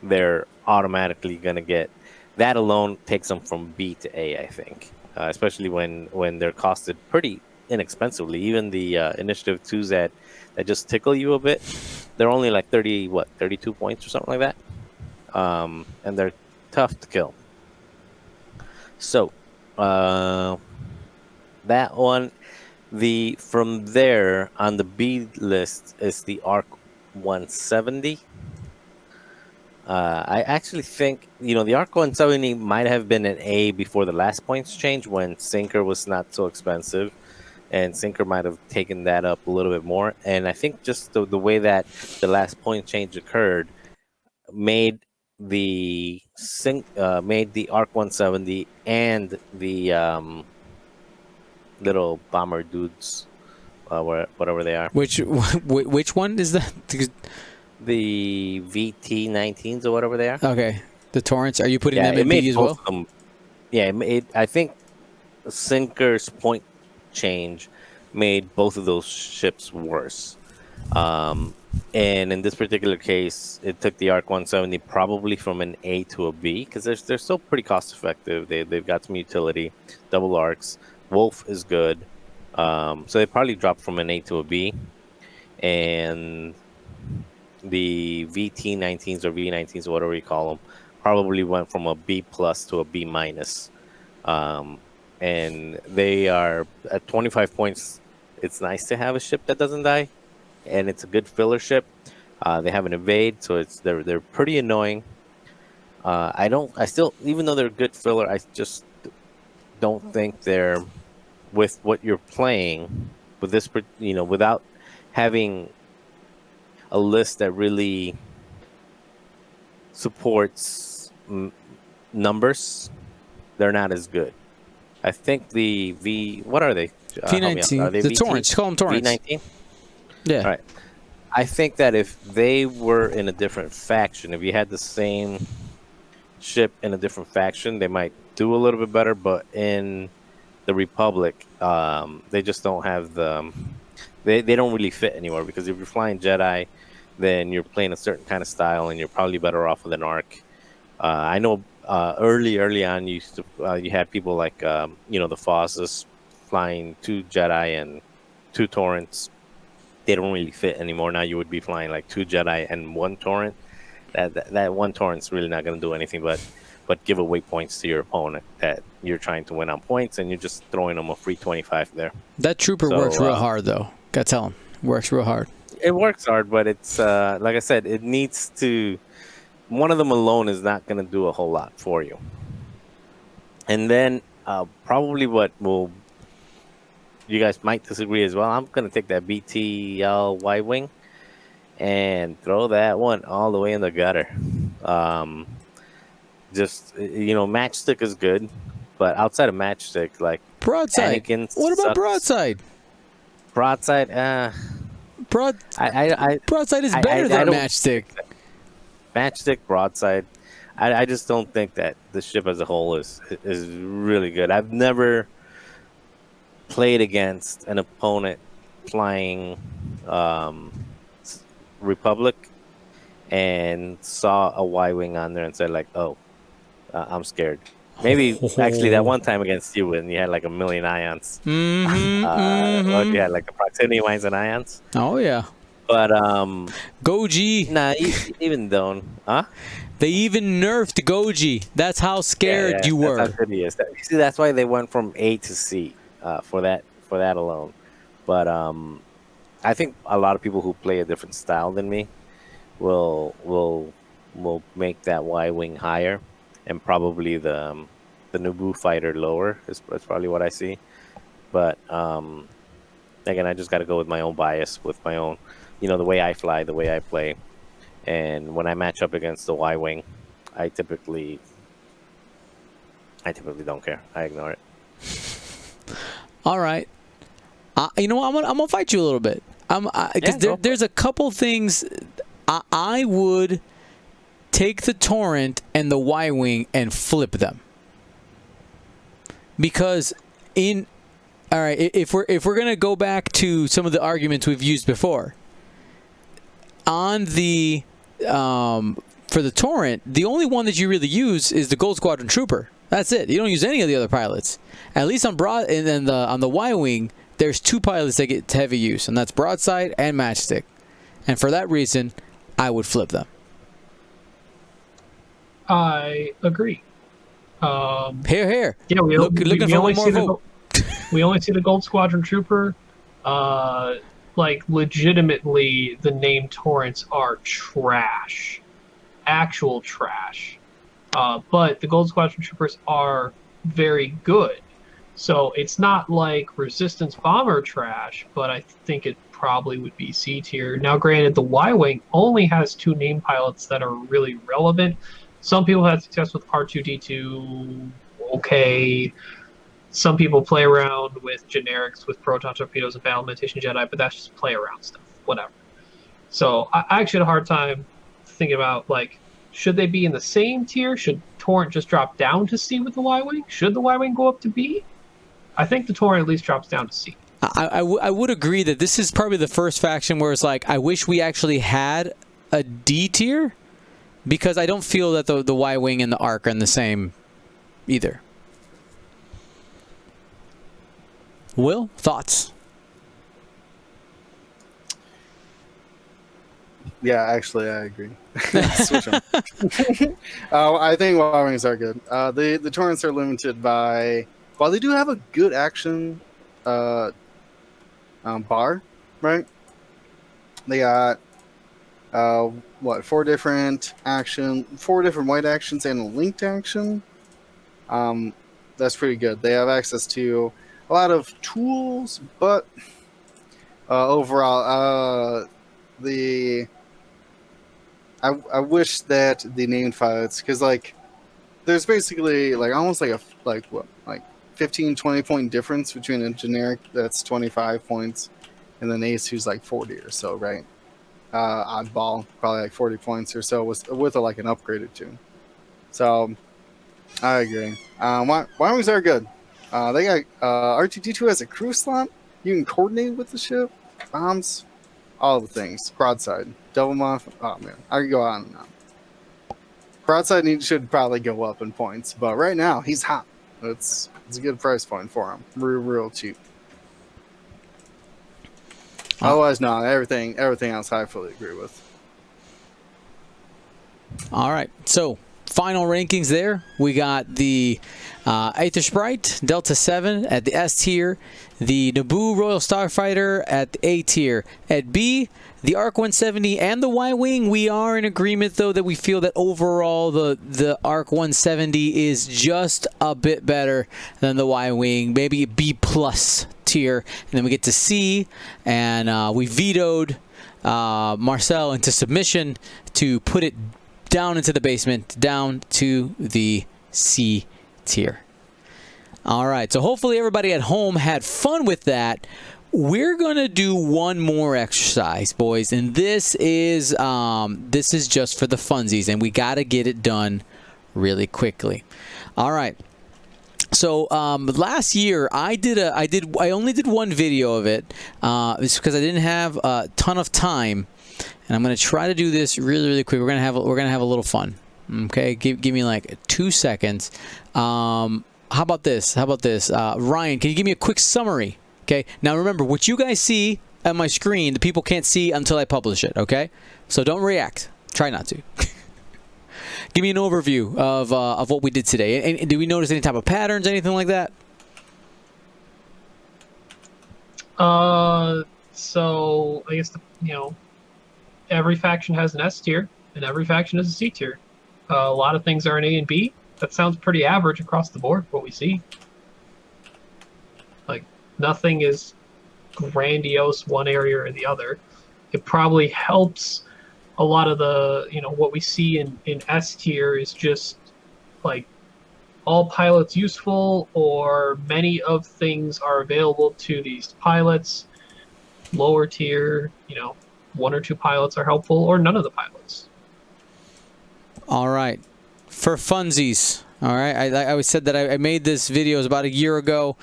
They're automatically gonna get. That alone takes them from B to A, I think, especially when they're costed pretty inexpensively. Even the Initiative 2s that just tickle you a bit, they're only like 32 points or something like that, and they're tough to kill. So that one, from there on the B list is the Arc 170. I actually think, the Arc 170 might have been an A before the last points change when Sinker was not so expensive, and Sinker might have taken that up a little bit more. And I think just the way that the last point change occurred made the Arc 170 and the little bomber dudes, whatever they are. Which one is that? The VT-19s or whatever they are. Okay, the Torrents. Are you putting them in B as well? Yeah, I think Sinker's point change made both of those ships worse. And in this particular case, it took the Arc 170 probably from an A to a B because they're still pretty cost effective. They've got some utility, double arcs. Wolf is good, so they probably dropped from an A to a B, and the VT-19s or V-19s or whatever you call them probably went from a B plus to a B minus, and they are at 25 points. It's nice to have a ship that doesn't die, and it's a good filler ship. They have an evade, so they're pretty annoying. I still, even though they're a good filler, I just don't think they're with what you're playing with this, without having a list that really supports numbers. They're not as good. I think what are they? V19. Are they the VT? Torrents. Call them Torrents. V19? Yeah. All right. I think that if they were in a different faction, if you had the same ship in a different faction, they might do a little bit better. But in the Republic, they just don't have they don't really fit anywhere, because if you're flying Jedi, then you're playing a certain kind of style, and you're probably better off with an arc. I know early on, you had people like the Fosses flying 2 Jedi and 2 Torrents. They don't really fit anymore. Now you would be flying like 2 Jedi and 1 Torrent. That 1 Torrent's really not going to do anything but give away points to your opponent that you're trying to win on points, and you're just throwing them a free 25 there. That trooper works real hard, though. Gotta tell him, works real hard. It works hard, but it's like I said, it needs to. One of them alone is not going to do a whole lot for you. And then probably what will. You guys might disagree as well. I'm going to take that BTL Y-Wing and throw that one all the way in the gutter. Matchstick is good, but outside of Matchstick, like Broadside. Anakin What about sucks. Broadside? Broadside, Broadside is better than Matchstick. Matchstick, Broadside. I just don't think that the ship as a whole is really good. I've never played against an opponent flying Republic and saw a Y-Wing on there and said like, "Oh, I'm scared." Maybe actually that one time against you when you had like 1 million ions. You had like the proximity mines and ions. Oh yeah. But Goji. Nah, even don't. Huh? They even nerfed Goji. That's how scared you were. That's how good he is. See, that's why they went from A to C for that alone. But I think a lot of people who play a different style than me will make that Y-Wing higher, and probably the Naboo fighter lower. Is probably what I see. But again, I just got to go with my own bias, with my own, the way I fly, the way I play. And when I match up against the Y-Wing, I typically don't care. I ignore it. All right. You know what? I'm gonna fight you a little bit. Because there's a couple things. I would take the Torrent and the Y-Wing and flip them. Because all right, if we're gonna go back to some of the arguments we've used before, on the for the Torrent, the only one that you really use is the Gold Squadron Trooper. That's it. You don't use any of the other pilots. At least on on the Y-Wing, there's 2 pilots that get heavy use, and that's Broadside and Matchstick. And for that reason, I would flip them. I agree. Here. Yeah, looking for one more vote. We only see the Gold Squadron Trooper. Like, legitimately, the name Torrents are trash. Actual trash. But the Gold Squadron Troopers are very good. So it's not like Resistance Bomber trash, but I think it probably would be C tier. Now, granted, the Y-Wing only has 2 name pilots that are really relevant. Some people had success with R2-D2. Okay. Some people play around with generics, with proton torpedoes and battle imitation Jedi, but that's just play around stuff. Whatever. So I actually had a hard time thinking about, like, should they be in the same tier? Should Torrent just drop down to C with the Y-Wing? Should the Y-Wing go up to B? I think the Torrent at least drops down to C. I would agree that this is probably the first faction where it's like, I wish we actually had a D tier, because I don't feel that the Y-Wing and the Arc are in the same either. Will, thoughts? Yeah, actually, I agree. Switch them. I think Y-Wings are good. The Torrents are limited by... While they do have a good action bar, right? They got 4 different white actions and a linked action. That's pretty good. They have access to a lot of tools, but overall, I wish that the named pilots, because like there's basically like almost like 15-20 point difference between a generic that's 25 points and then Ace who's like 40 or so, right? Oddball, probably like 40 points or so with like an upgraded tune. So I agree. Y-Wings are good. They got R2-D2 has a crew slot. You can coordinate with the ship. Bombs. all the things. Broadside, double muff. Oh man, I could go on and on. Broadside should probably go up in points, but right now he's hot. It's a good price point for him. Real cheap. Otherwise, no. Everything else I fully agree with. All right, so final rankings there. We got the Aether Sprite Delta 7 at the S tier, the Naboo Royal Starfighter at the A tier. At B, the ARC 170 and the Y-Wing. We are in agreement, though, that we feel that overall the ARC 170 is just a bit better than the Y-Wing, maybe B plus tier. And then we get to C, and we vetoed Marcel into submission to put it down into the basement, down to the C tier. All right, so hopefully everybody at home had fun with that. We're gonna do one more exercise, boys, and this is just for the funsies, and we gotta get it done really quickly. All right. So last year I only did one video of it. It's because I didn't have a ton of time. And I'm going to try to do this really quick. We're going to have a little fun. Okay, give me like 2 seconds. How about this? Ryan, can you give me a quick summary? Okay. Now remember, what you guys see on my screen, the people can't see until I publish it. Okay. So don't react. Try not to. Give me an overview of what we did today. And do we notice any type of patterns, anything like that? So I guess every faction has an S tier, and every faction has a C tier. A lot of things are an A and B. That sounds pretty average across the board, what we see. Like, nothing is grandiose one area or the other. It probably helps a lot of the, what we see in S tier is just, like, all pilots useful, or many of things are available to these pilots. Lower tier, 1 or 2 pilots are helpful, or none of the pilots. All right. For funsies, all right, I said that I made this video about a year ago.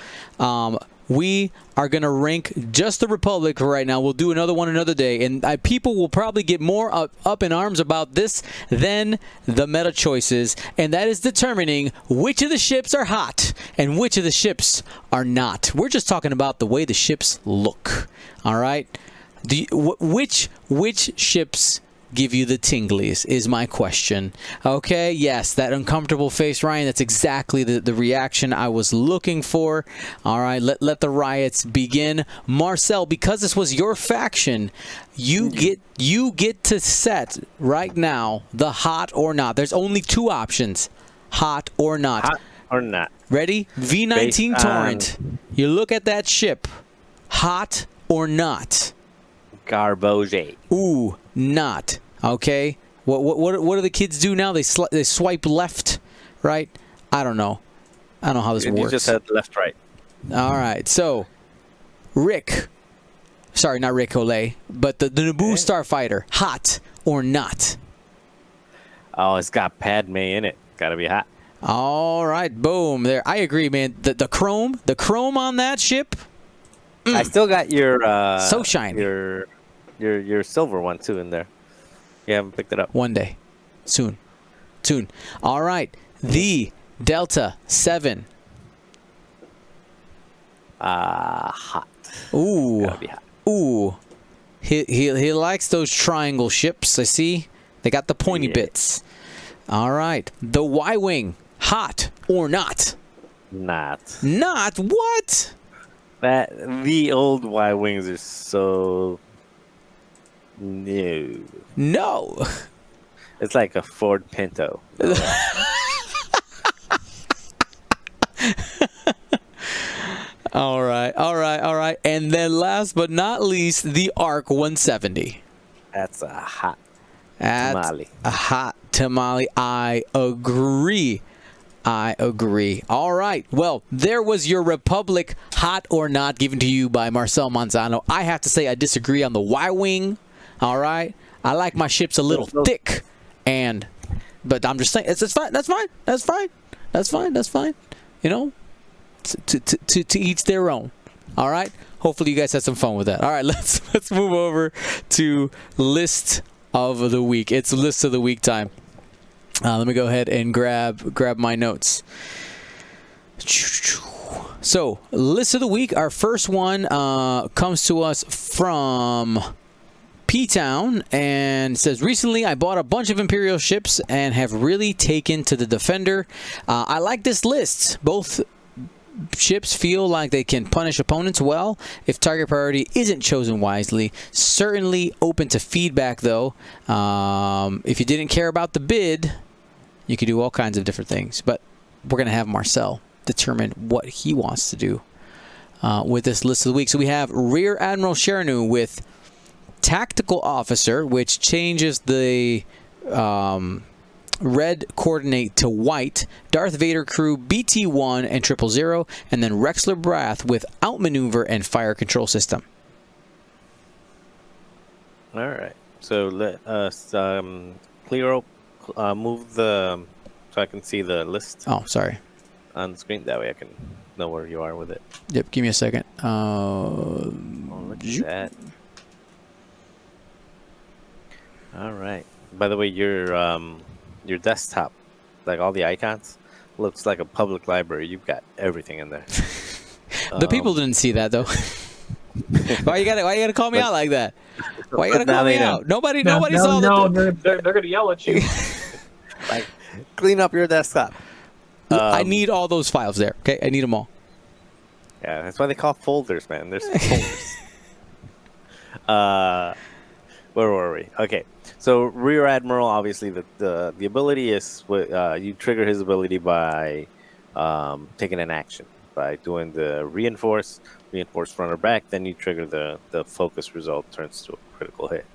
We are going to rank just the Republic right now. We'll do another one another day, and people will probably get more up in arms about this than the meta choices, and that is determining which of the ships are hot and which of the ships are not. We're just talking about the way the ships look, all right? Which ships give you the tinglies is my question. Okay, yes, that uncomfortable face, Ryan, that's exactly the reaction I was looking for. All right, let the riots begin. Marcel, because this was your faction, you get to set right now the hot or not. There's only 2 options, hot or not. Hot or not. Ready? V19 Torrent. You look at that ship, hot or not. Garbage. Ooh, not. Okay. What do the kids do now? They swipe left, right? I don't know. I don't know how this works. You just said left, right. All right. So, Rick. Sorry, not Rick Olay, but the Naboo Starfighter, hot or not? Oh, it's got Padme in it. Gotta be hot. All right. Boom. There. I agree, man. The chrome on that ship. I still got your so shiny. Your silver one too in there. You haven't picked it up. One day. Soon. All right. The Delta 7. Hot. Ooh. Gotta be hot. Ooh. He likes those triangle ships. I see. They got the pointy bits. All right. The Y-Wing. Hot or not? Not. Not? What? The old Y-Wings are so new. No. It's like a Ford Pinto. All right. And then last but not least, the ARC 170. That's a hot tamale. A hot tamale. I agree. All right. Well, there was your Republic hot or not given to you by Marcel Manzano. I have to say I disagree on the Y-Wing. All right. I like my ships a little thick. But I'm just saying, it's fine. That's fine. You know, to each their own. All right. Hopefully you guys had some fun with that. All right, let's move over to list of the week. It's list of the week time. Let me go ahead and grab my notes. So, list of the week. Our first one comes to us from P-Town and says, recently I bought a bunch of Imperial ships and have really taken to the Defender. I like this list. Both ships feel like they can punish opponents well if target priority isn't chosen wisely. Certainly open to feedback though. If you didn't care about the bid, you could do all kinds of different things. But we're going to have Marcel determine what he wants to do with this list of the week. So we have Rear-Admiral Sheranu with Tactical Officer, which changes the red coordinate to white, Darth Vader crew BT-1 and 000, and then Rexler Brath with outmaneuver and fire control system. All right. So let us clear up, move the, so I can see the list Oh, sorry. on the screen. That way I can know where you are with it. Yep, give me a second. Oh, look at that. All right. By the way, your desktop, like all the icons, looks like a public library. You've got everything in there. The people didn't see that though. Why you gotta call me out like that? Why you gotta call me out? Nobody saw that. No, they're gonna yell at you. Like, clean up your desktop. I need all those files there. Okay, I need them all. Yeah, that's why they call folders, man. There's folders. Where were we? Okay, so Rear-Admiral, obviously the ability is you trigger his ability by taking an action by doing the reinforce front or back. Then you trigger the focus result turns to a critical hit.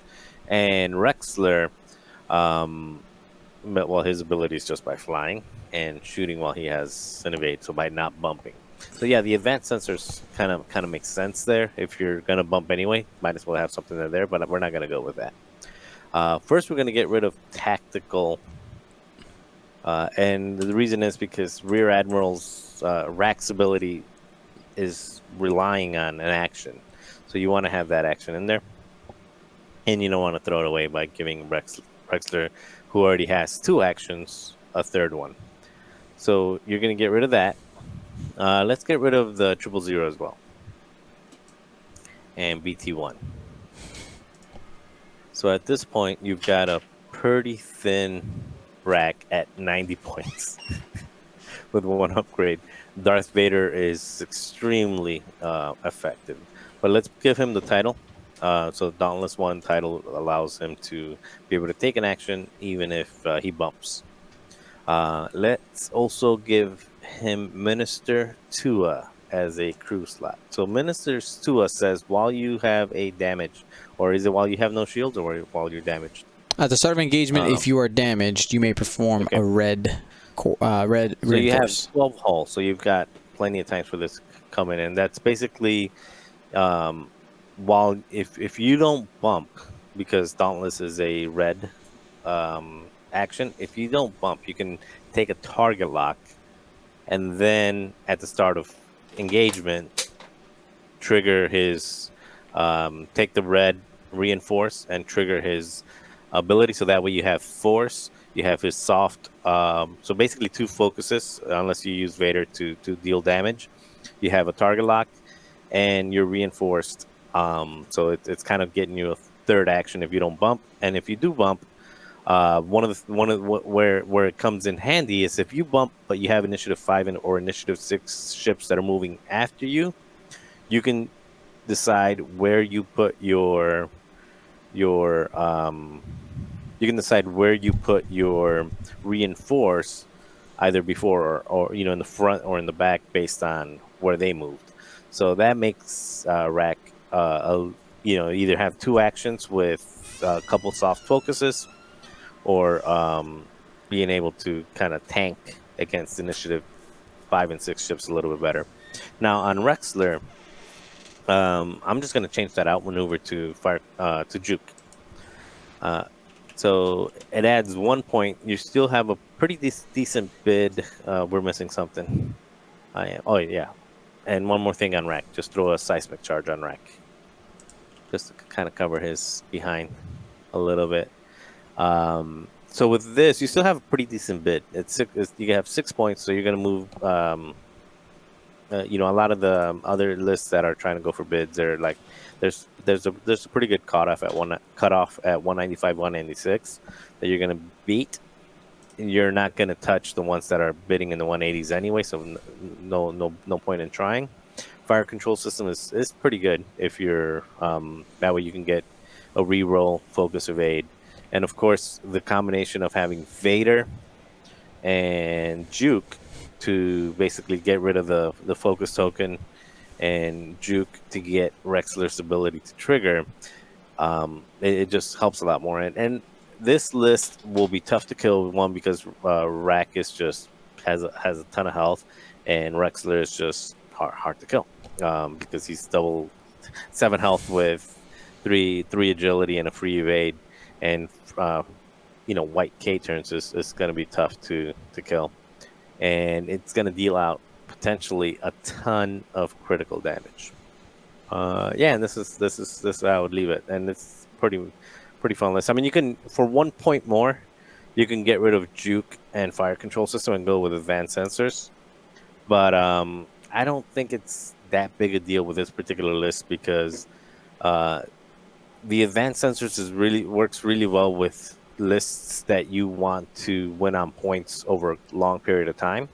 And Rexler, well, his ability is just by flying and shooting while he has an evade, so by not bumping. So yeah, the advanced sensors kind of makes sense there. If you're gonna bump anyway, might as well have something there. But we're not gonna go with that. First, we're gonna get rid of tactical, and the reason is because Rear-Admiral's Rack's ability is relying on an action, so you want to have that action in there, and you don't want to throw it away by giving Rexler, who already has 2 actions, a 3rd one. So you're gonna get rid of that. Let's get rid of the 000 as well. And BT-1. So at this point, you've got a pretty thin rack at 90 points with 1 upgrade. Darth Vader is extremely effective. But let's give him the title. So Dauntless 1 title allows him to be able to take an action even if he bumps. Let's also give him Minister Tua as a crew slot. So Minister Tua says while you have a damage, or is it while you have no shields, or while you're damaged? At the start of engagement, if you are damaged, you may perform a red reinforce. So you have 12 hull, so you've got plenty of times for this coming in. That's basically while if you don't bump, because Dauntless is a red action, if you don't bump, you can take a target lock, and then at the start of engagement, trigger his take the red reinforce and trigger his ability. So that way you have force, you have his soft. So basically 2 focuses, unless you use Vader to deal damage. You have a target lock, and you're reinforced. So it's kind of getting you a 3rd action if you don't bump, and if you do bump. Where it comes in handy is if you bump but you have initiative 5 or initiative 6 ships that are moving after you, you can decide where you put your reinforce, either before or in the front or in the back based on where they moved. So that makes Rack either have 2 actions with a couple soft focuses, or being able to kind of tank against initiative 5 and 6 ships a little bit better. Now on Rexler, I'm just going to change that outmaneuver to fire to juke. So it adds 1 point. You still have a pretty decent bid. We're missing something. Oh yeah, And one more thing on Rack. Just throw a seismic charge on Rack. Just to kind of cover his behind a little bit. So with this, you still have a pretty decent bid. You have 6 points, so you're going to move. A lot of the other lists that are trying to go for bids are like there's a pretty good cutoff at 195, 196 that you're going to beat. You're not going to touch the ones that are bidding in the 180s anyway, so no point in trying. Fire control system is pretty good if you're that way you can get a reroll, focus, evade, and of course the combination of having Vader and Juke to basically get rid of the focus token and Juke to get Rexler's ability to trigger. It just helps a lot more, and this list will be tough to kill. One, because Rack is just has a ton of health, and Rexler is just hard to kill because he's double 7 health with three agility and a free evade, and white K turns is going to be tough to kill, and it's going to deal out potentially a ton of critical damage. And this is how I would leave it, and it's pretty fun list. I mean, you can, for 1 point more, you can get rid of Juke and fire control system and go with advanced sensors. But I don't think it's that big a deal with this particular list because the advanced sensors works really well with lists that you want to win on points over a long period of time.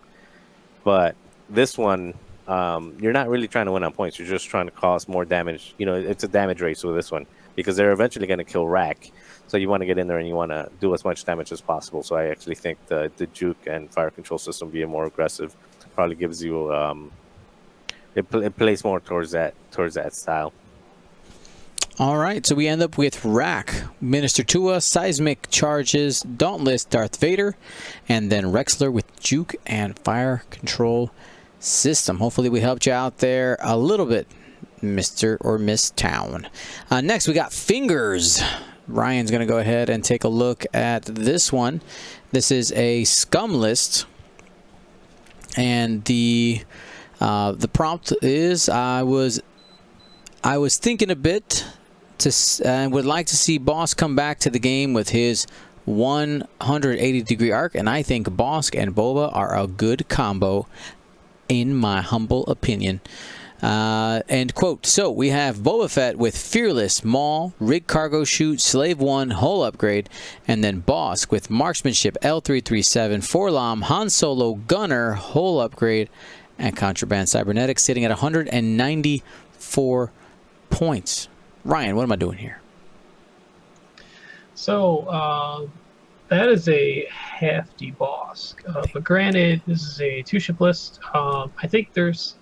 But this one, you're not really trying to win on points. You're just trying to cause more damage. It's a damage race with this one, because they're eventually going to kill Rack. So you want to get in there and you want to do as much damage as possible. So I actually think the Juke and fire control system being more aggressive probably gives you it plays more towards that style. All right, so we end up with Rack, Minister Tua, Seismic Charges, Dauntless, Darth Vader, and then Rexler with Juke and fire control system. Hopefully we helped you out there a little bit, Mr. or Miss Town. Next, we got Fingers. Ryan's going to go ahead and take a look at this one. This is a scum list, and the prompt is I was thinking a bit and would like to see Boss come back to the game with his 180-degree arc, and I think Bosk and Boba are a good combo, in my humble opinion. End quote. So we have Boba Fett with Fearless, Maul, Rig Cargo Chute, Slave 1, Hull Upgrade, and then Bosk with Marksmanship, L337, Forlom, Han Solo, Gunner, Hull Upgrade, and Contraband Cybernetics, sitting at 194 points. Ryan, what am I doing here? So that is a hefty Bosk. But granted, this is a 2-ship list. I think there's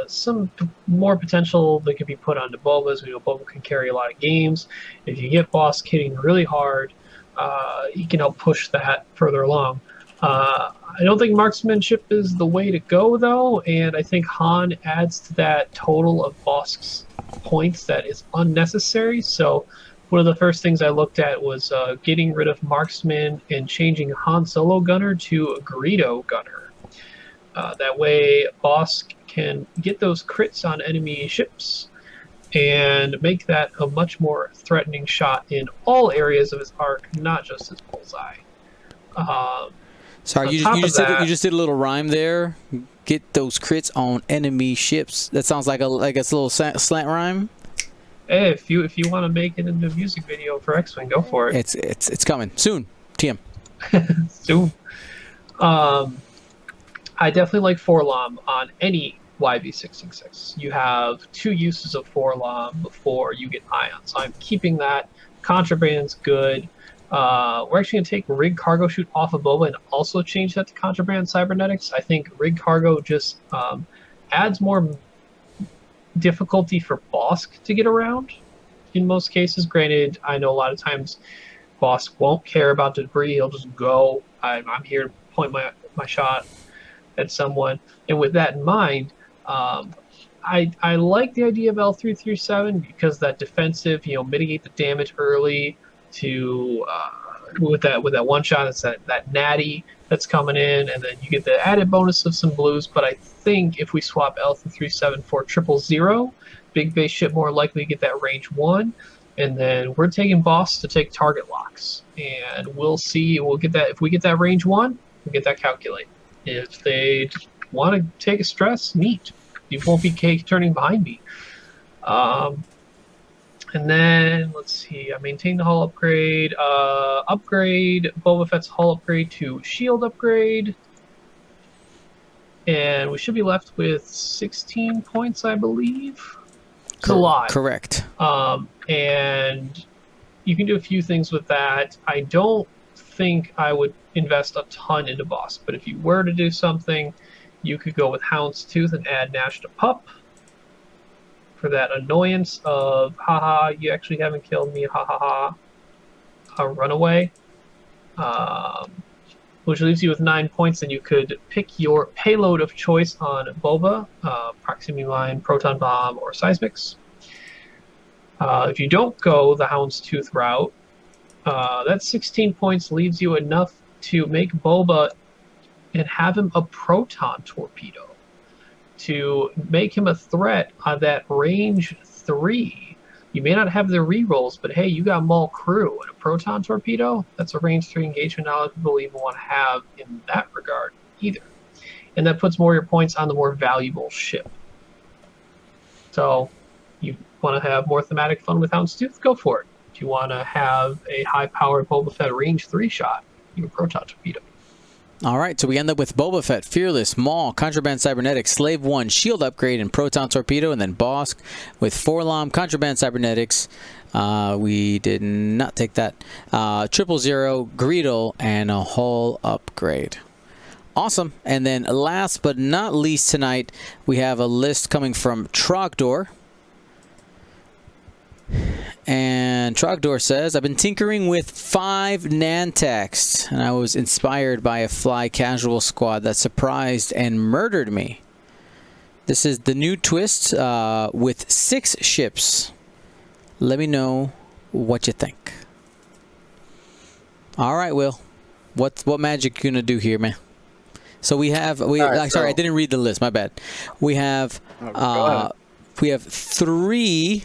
some more potential that could be put onto Boba's. We know Boba can carry a lot of games. If you get Bosk hitting really hard, he can help push that further along. I don't think marksmanship is the way to go, though, and I think Han adds to that total of Bosk's points that is unnecessary. So one of the first things I looked at was getting rid of marksman and changing Han Solo Gunner to a Greedo Gunner. That way, Bosk can get those crits on enemy ships and make that a much more threatening shot in all areas of his arc, not just his bullseye. Sorry, you just did a little rhyme there. Get those crits on enemy ships. That sounds like a little slant rhyme. Hey, if you want to make it into a music video for X-Wing, go for it. It's coming soon. TM. Soon. I definitely like Forlom on any YV666. You have 2 uses of Forlom before you get Ion, so I'm keeping that. Contraband's good. We're actually going to take Rig Cargo Chute off of Boba and also change that to Contraband Cybernetics. I think Rig Cargo just adds more difficulty for Bosk to get around in most cases. Granted, I know a lot of times Bosk won't care about debris. He'll just go. I'm here to point my shot at someone. And with that in mind, I like the idea of L337 because that defensive, mitigate the damage early to with that one shot. It's that natty that's coming in, and then you get the added bonus of some blues. But I think if we swap L337 for 000, big base ship more likely to get that range 1. And then we're taking boss to take target locks, and we'll see. We'll get that if we get that range 1, we'll get that calculate. If they want to take a stress, neat. You won't be turning behind me. And then let's see. I maintain the hull upgrade. Upgrade Boba Fett's hull upgrade to shield upgrade, and we should be left with 16 points, I believe. It's a lot. Correct. And you can do a few things with that. I don't think I would invest a ton into boss, but if you were to do something, you could go with Houndstooth and add Nash to Pup for that annoyance of, haha, you actually haven't killed me, ha ha ha, a runaway. Which leaves you with 9 points, and you could pick your payload of choice on Boba, proximity mine, proton bomb, or seismics. If you don't go the Houndstooth route, that 16 points leaves you enough to make Boba and have him a proton torpedo to make him a threat on that range 3. You may not have the rerolls, but hey, you got Maul Crew and a proton torpedo. That's a range 3 engagement. Not a lot of people even want to have in that regard either. And that puts more of your points on the more valuable ship. So you want to have more thematic fun with Houndstooth? Go for it. If you want to have a high-powered Boba Fett range 3 shot, you have a proton torpedo. All right, so we end up with Boba Fett, Fearless, Maul, Contraband Cybernetics, Slave 1, Shield Upgrade, and Proton Torpedo, and then Bosk with Forlom, Contraband Cybernetics. We did not take that. 000, Greedle, and a Hull Upgrade. Awesome. And then last but not least tonight, we have a list coming from Trogdor. And Trogdor says, I've been tinkering with 5 Nantex, and I was inspired by a fly casual squad that surprised and murdered me. This is the new twist with 6 ships. Let me know what you think. All right, Will. What magic you gonna do here, man? So we have sorry, I didn't read the list. My bad. We have 3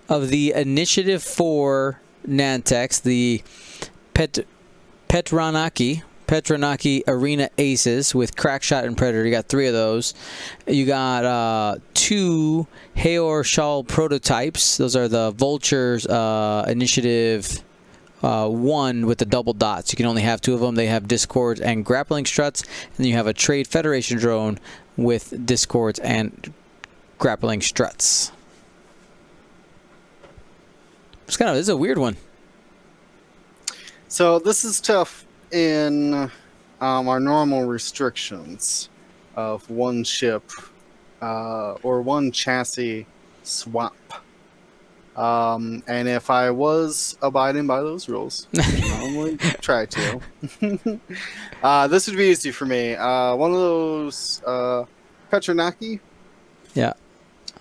of the Initiative 4 Nantex, the Petranaki Arena Aces with Crackshot and Predator. You got 3 of those. You got 2 Haor Shawl prototypes. Those are the Vultures Initiative 1 with the double dots. You can only have 2 of them. They have Discords and grappling struts. And then you have a Trade Federation drone with Discords and grappling struts. This is a weird one. So this is tough in our normal restrictions of 1 ship or 1 chassis swap. And if I was abiding by those rules, I normally try to, this would be easy for me. One of those Petranaki. Yeah.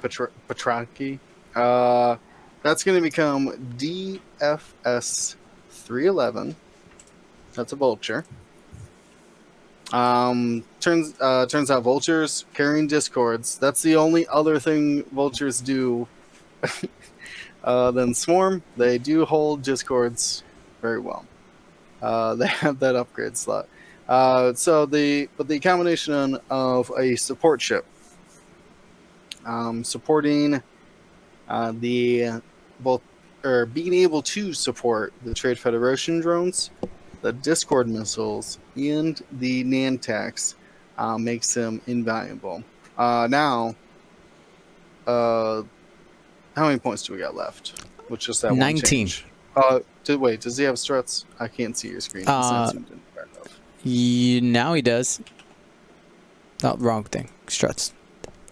Petraki. That's going to become DFS 311. That's a Vulture. Turns out Vultures carrying Discords. That's the only other thing Vultures do. Then Swarm, they do hold Discords very well. They have that upgrade slot. But the combination of a support ship, supporting being able to support the Trade Federation drones, the Discord missiles, and the Nantex makes them invaluable. Now, how many points do we got left? Which is that 19. Wait, does he have struts? I can't see your screen. Now he does. Oh, wrong thing. Struts.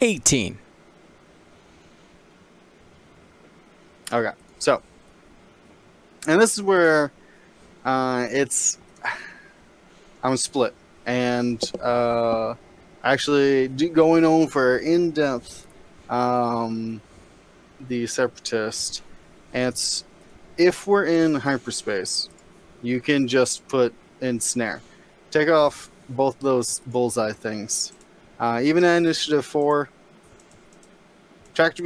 18. Okay, so, and this is where I'm split, and actually going over in-depth the Separatist, and it's if we're in hyperspace, you can just put ensnare. Take off both those bullseye things. Even at Initiative 4, Tractor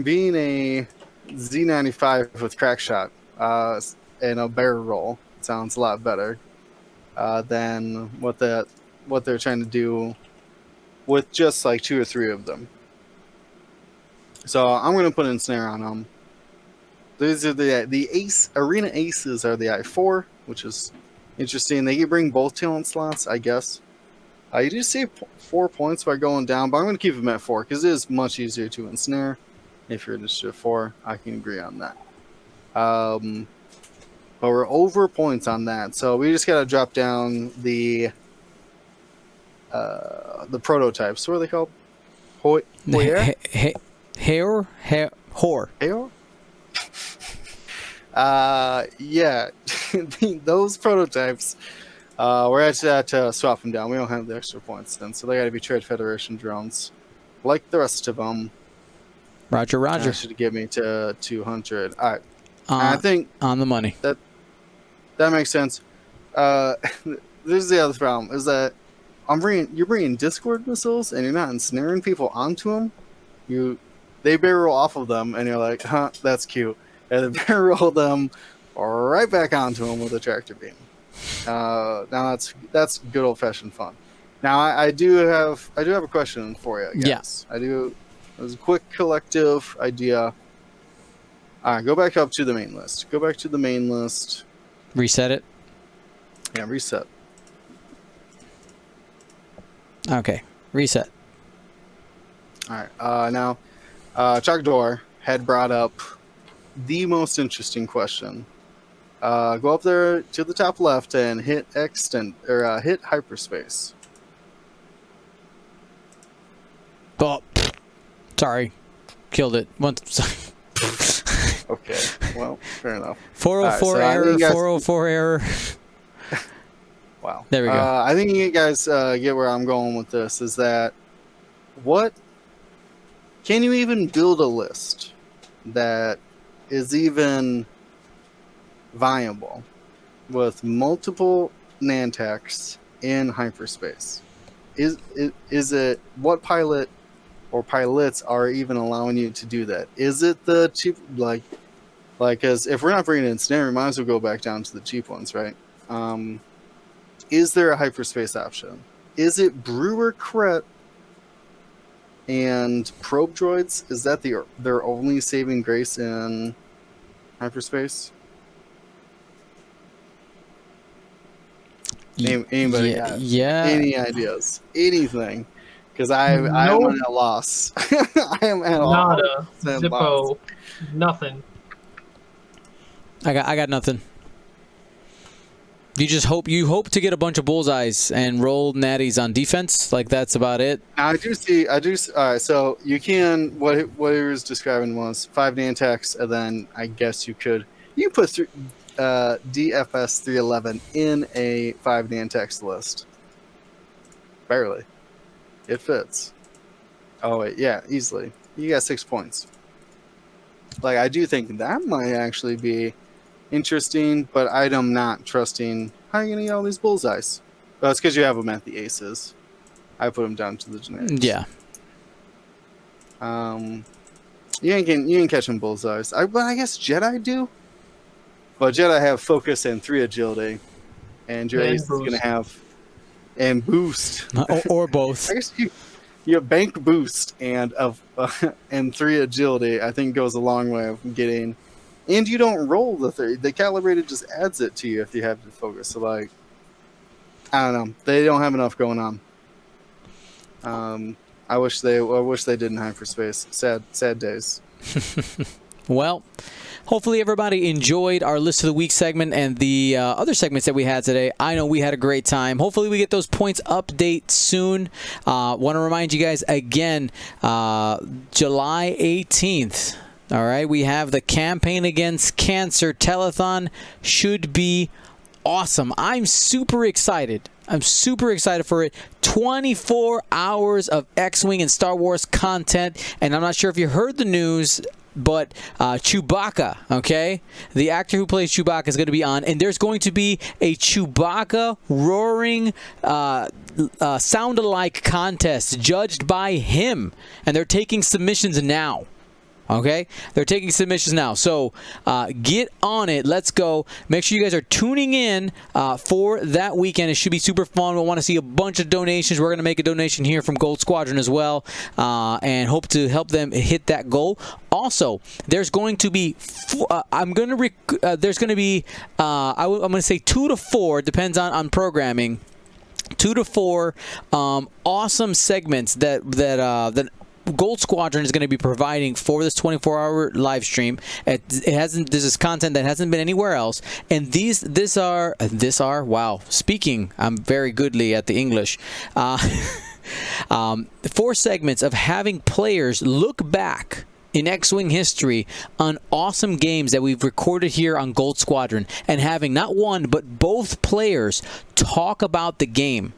being a Z95 with crack shot and a barrel roll sounds a lot better than what they're trying to do with just like 2 or 3 of them. So I'm going to put ensnare on them. These are the arena aces are the I4, which is interesting. They can bring both talent slots, I guess. You do save 4 points by going down, but I'm going to keep them at 4 because it is much easier to ensnare. If you're initiative 4, I can agree on that. But we're over points on that, so we just got to drop down the prototypes. What are they called? Hore? Yeah, those prototypes. We're actually at to swap them down. We don't have the extra points then, so they got to be Trade Federation drones, like the rest of them. Roger. That should get me to 200. All right, I think on the money. That makes sense. This is the other problem: is that you're bringing Discord missiles and you're not ensnaring people onto them. They barrel off of them, and you're like, huh, that's cute. And they barrel them right back onto them with a tractor beam. Now that's good old fashioned fun. Now I do have a question for you, guys. Yeah. I do. It was a quick collective idea. All right, go back up to the main list. Go back to the main list. Reset it. Yeah, reset. Okay, reset. All right. Now, Chuck Door had brought up the most interesting question. Go up there to the top left and hit hit hyperspace. Oh, sorry, killed it. Okay, well, fair enough. 404 error. 404 error. Wow. There we go. I think you guys get where I'm going with this. Is that can you even build a list that is even viable with multiple Nantex in hyperspace? Is it what pilot or pilots are even allowing you to do that? Is it the cheap like because if we're not bringing in snare, we might as well go back down to the cheap ones, right? Is there a hyperspace option? Is it Brewer Kret and probe droids? Is that their only saving grace in hyperspace? Anybody got any ideas? Anything? Because I'm at a loss. I am at a loss. Nada. Zippo. Nothing. I got nothing. You hope to get a bunch of bullseyes and roll natties on defense. Like that's about it. I do. All right, so you can. What he was describing was 5 Nantex, and then I guess you put DFS 311 in a 5 Nantex list. Barely. It fits. Oh wait, yeah, easily. You got 6 points. Like I do think that might actually be interesting, but I'm not trusting. How are you gonna get all these bullseyes? Well, it's because you have them at the aces. I put them down to the generics. Yeah. You ain't catching bullseyes. But I guess Jedi do. But Jedi have focus and 3 agility, and your ace is gonna have and boost or both. I guess you have bank boost and 3 agility. I think goes a long way of getting. And you don't roll the 3. The calibrated just adds it to you if you have to focus. So, like, I don't know. They don't have enough going on. I wish they did in hyperspace. Sad days. Well, hopefully everybody enjoyed our List of the Week segment and the other segments that we had today. I know we had a great time. Hopefully we get those points update soon. Want to remind you guys again, July 18th. All right, we have the Campaign Against Cancer telethon. Should be awesome. I'm super excited. For it. 24 hours of X-Wing and Star Wars content. And I'm not sure if you heard the news, but Chewbacca, okay? The actor who plays Chewbacca is going to be on, and there's going to be a Chewbacca roaring sound-alike contest judged by him, and they're taking submissions now. Okay, they're taking submissions now, so get on it. Let's go. Make sure you guys are tuning in for that weekend. It should be super fun. We'll want to see a bunch of donations. We're going to make a donation here from Gold Squadron as well, and hope to help them hit that goal. Also, there's going to be I'm going to say 2 to 4. Depends on programming. 2 to 4 awesome segments that Gold Squadron is going to be providing for this 24-hour live stream. This is content that hasn't been anywhere else, and this are wow. Speaking, I'm very goodly at the English. 4 segments of having players look back in X-Wing history on awesome games that we've recorded here on Gold Squadron, and having not one but both players talk about the game.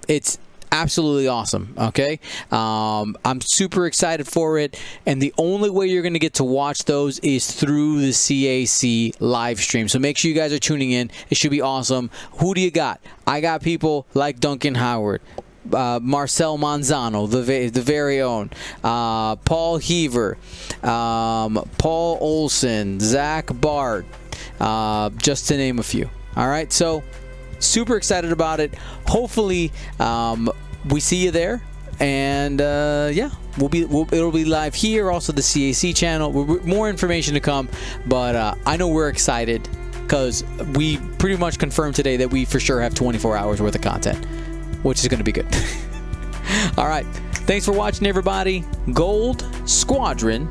It's absolutely awesome. Okay, I'm super excited for it, and the only way you're going to get to watch those is through the CAC live stream. So make sure you guys are tuning in. It should be awesome. Who do you got? I got people like Duncan Howard, Marcel Manzano, the very own, Paul Heaver, Paul Olson, Zach Bart, just to name a few. All right, so super excited about it. Hopefully we see you there, and yeah, it'll be live here, also the CAC channel. More information to come, but I know we're excited because we pretty much confirmed today that we for sure have 24 hours worth of content, which is going to be good. All right, thanks for watching, everybody. Gold Squadron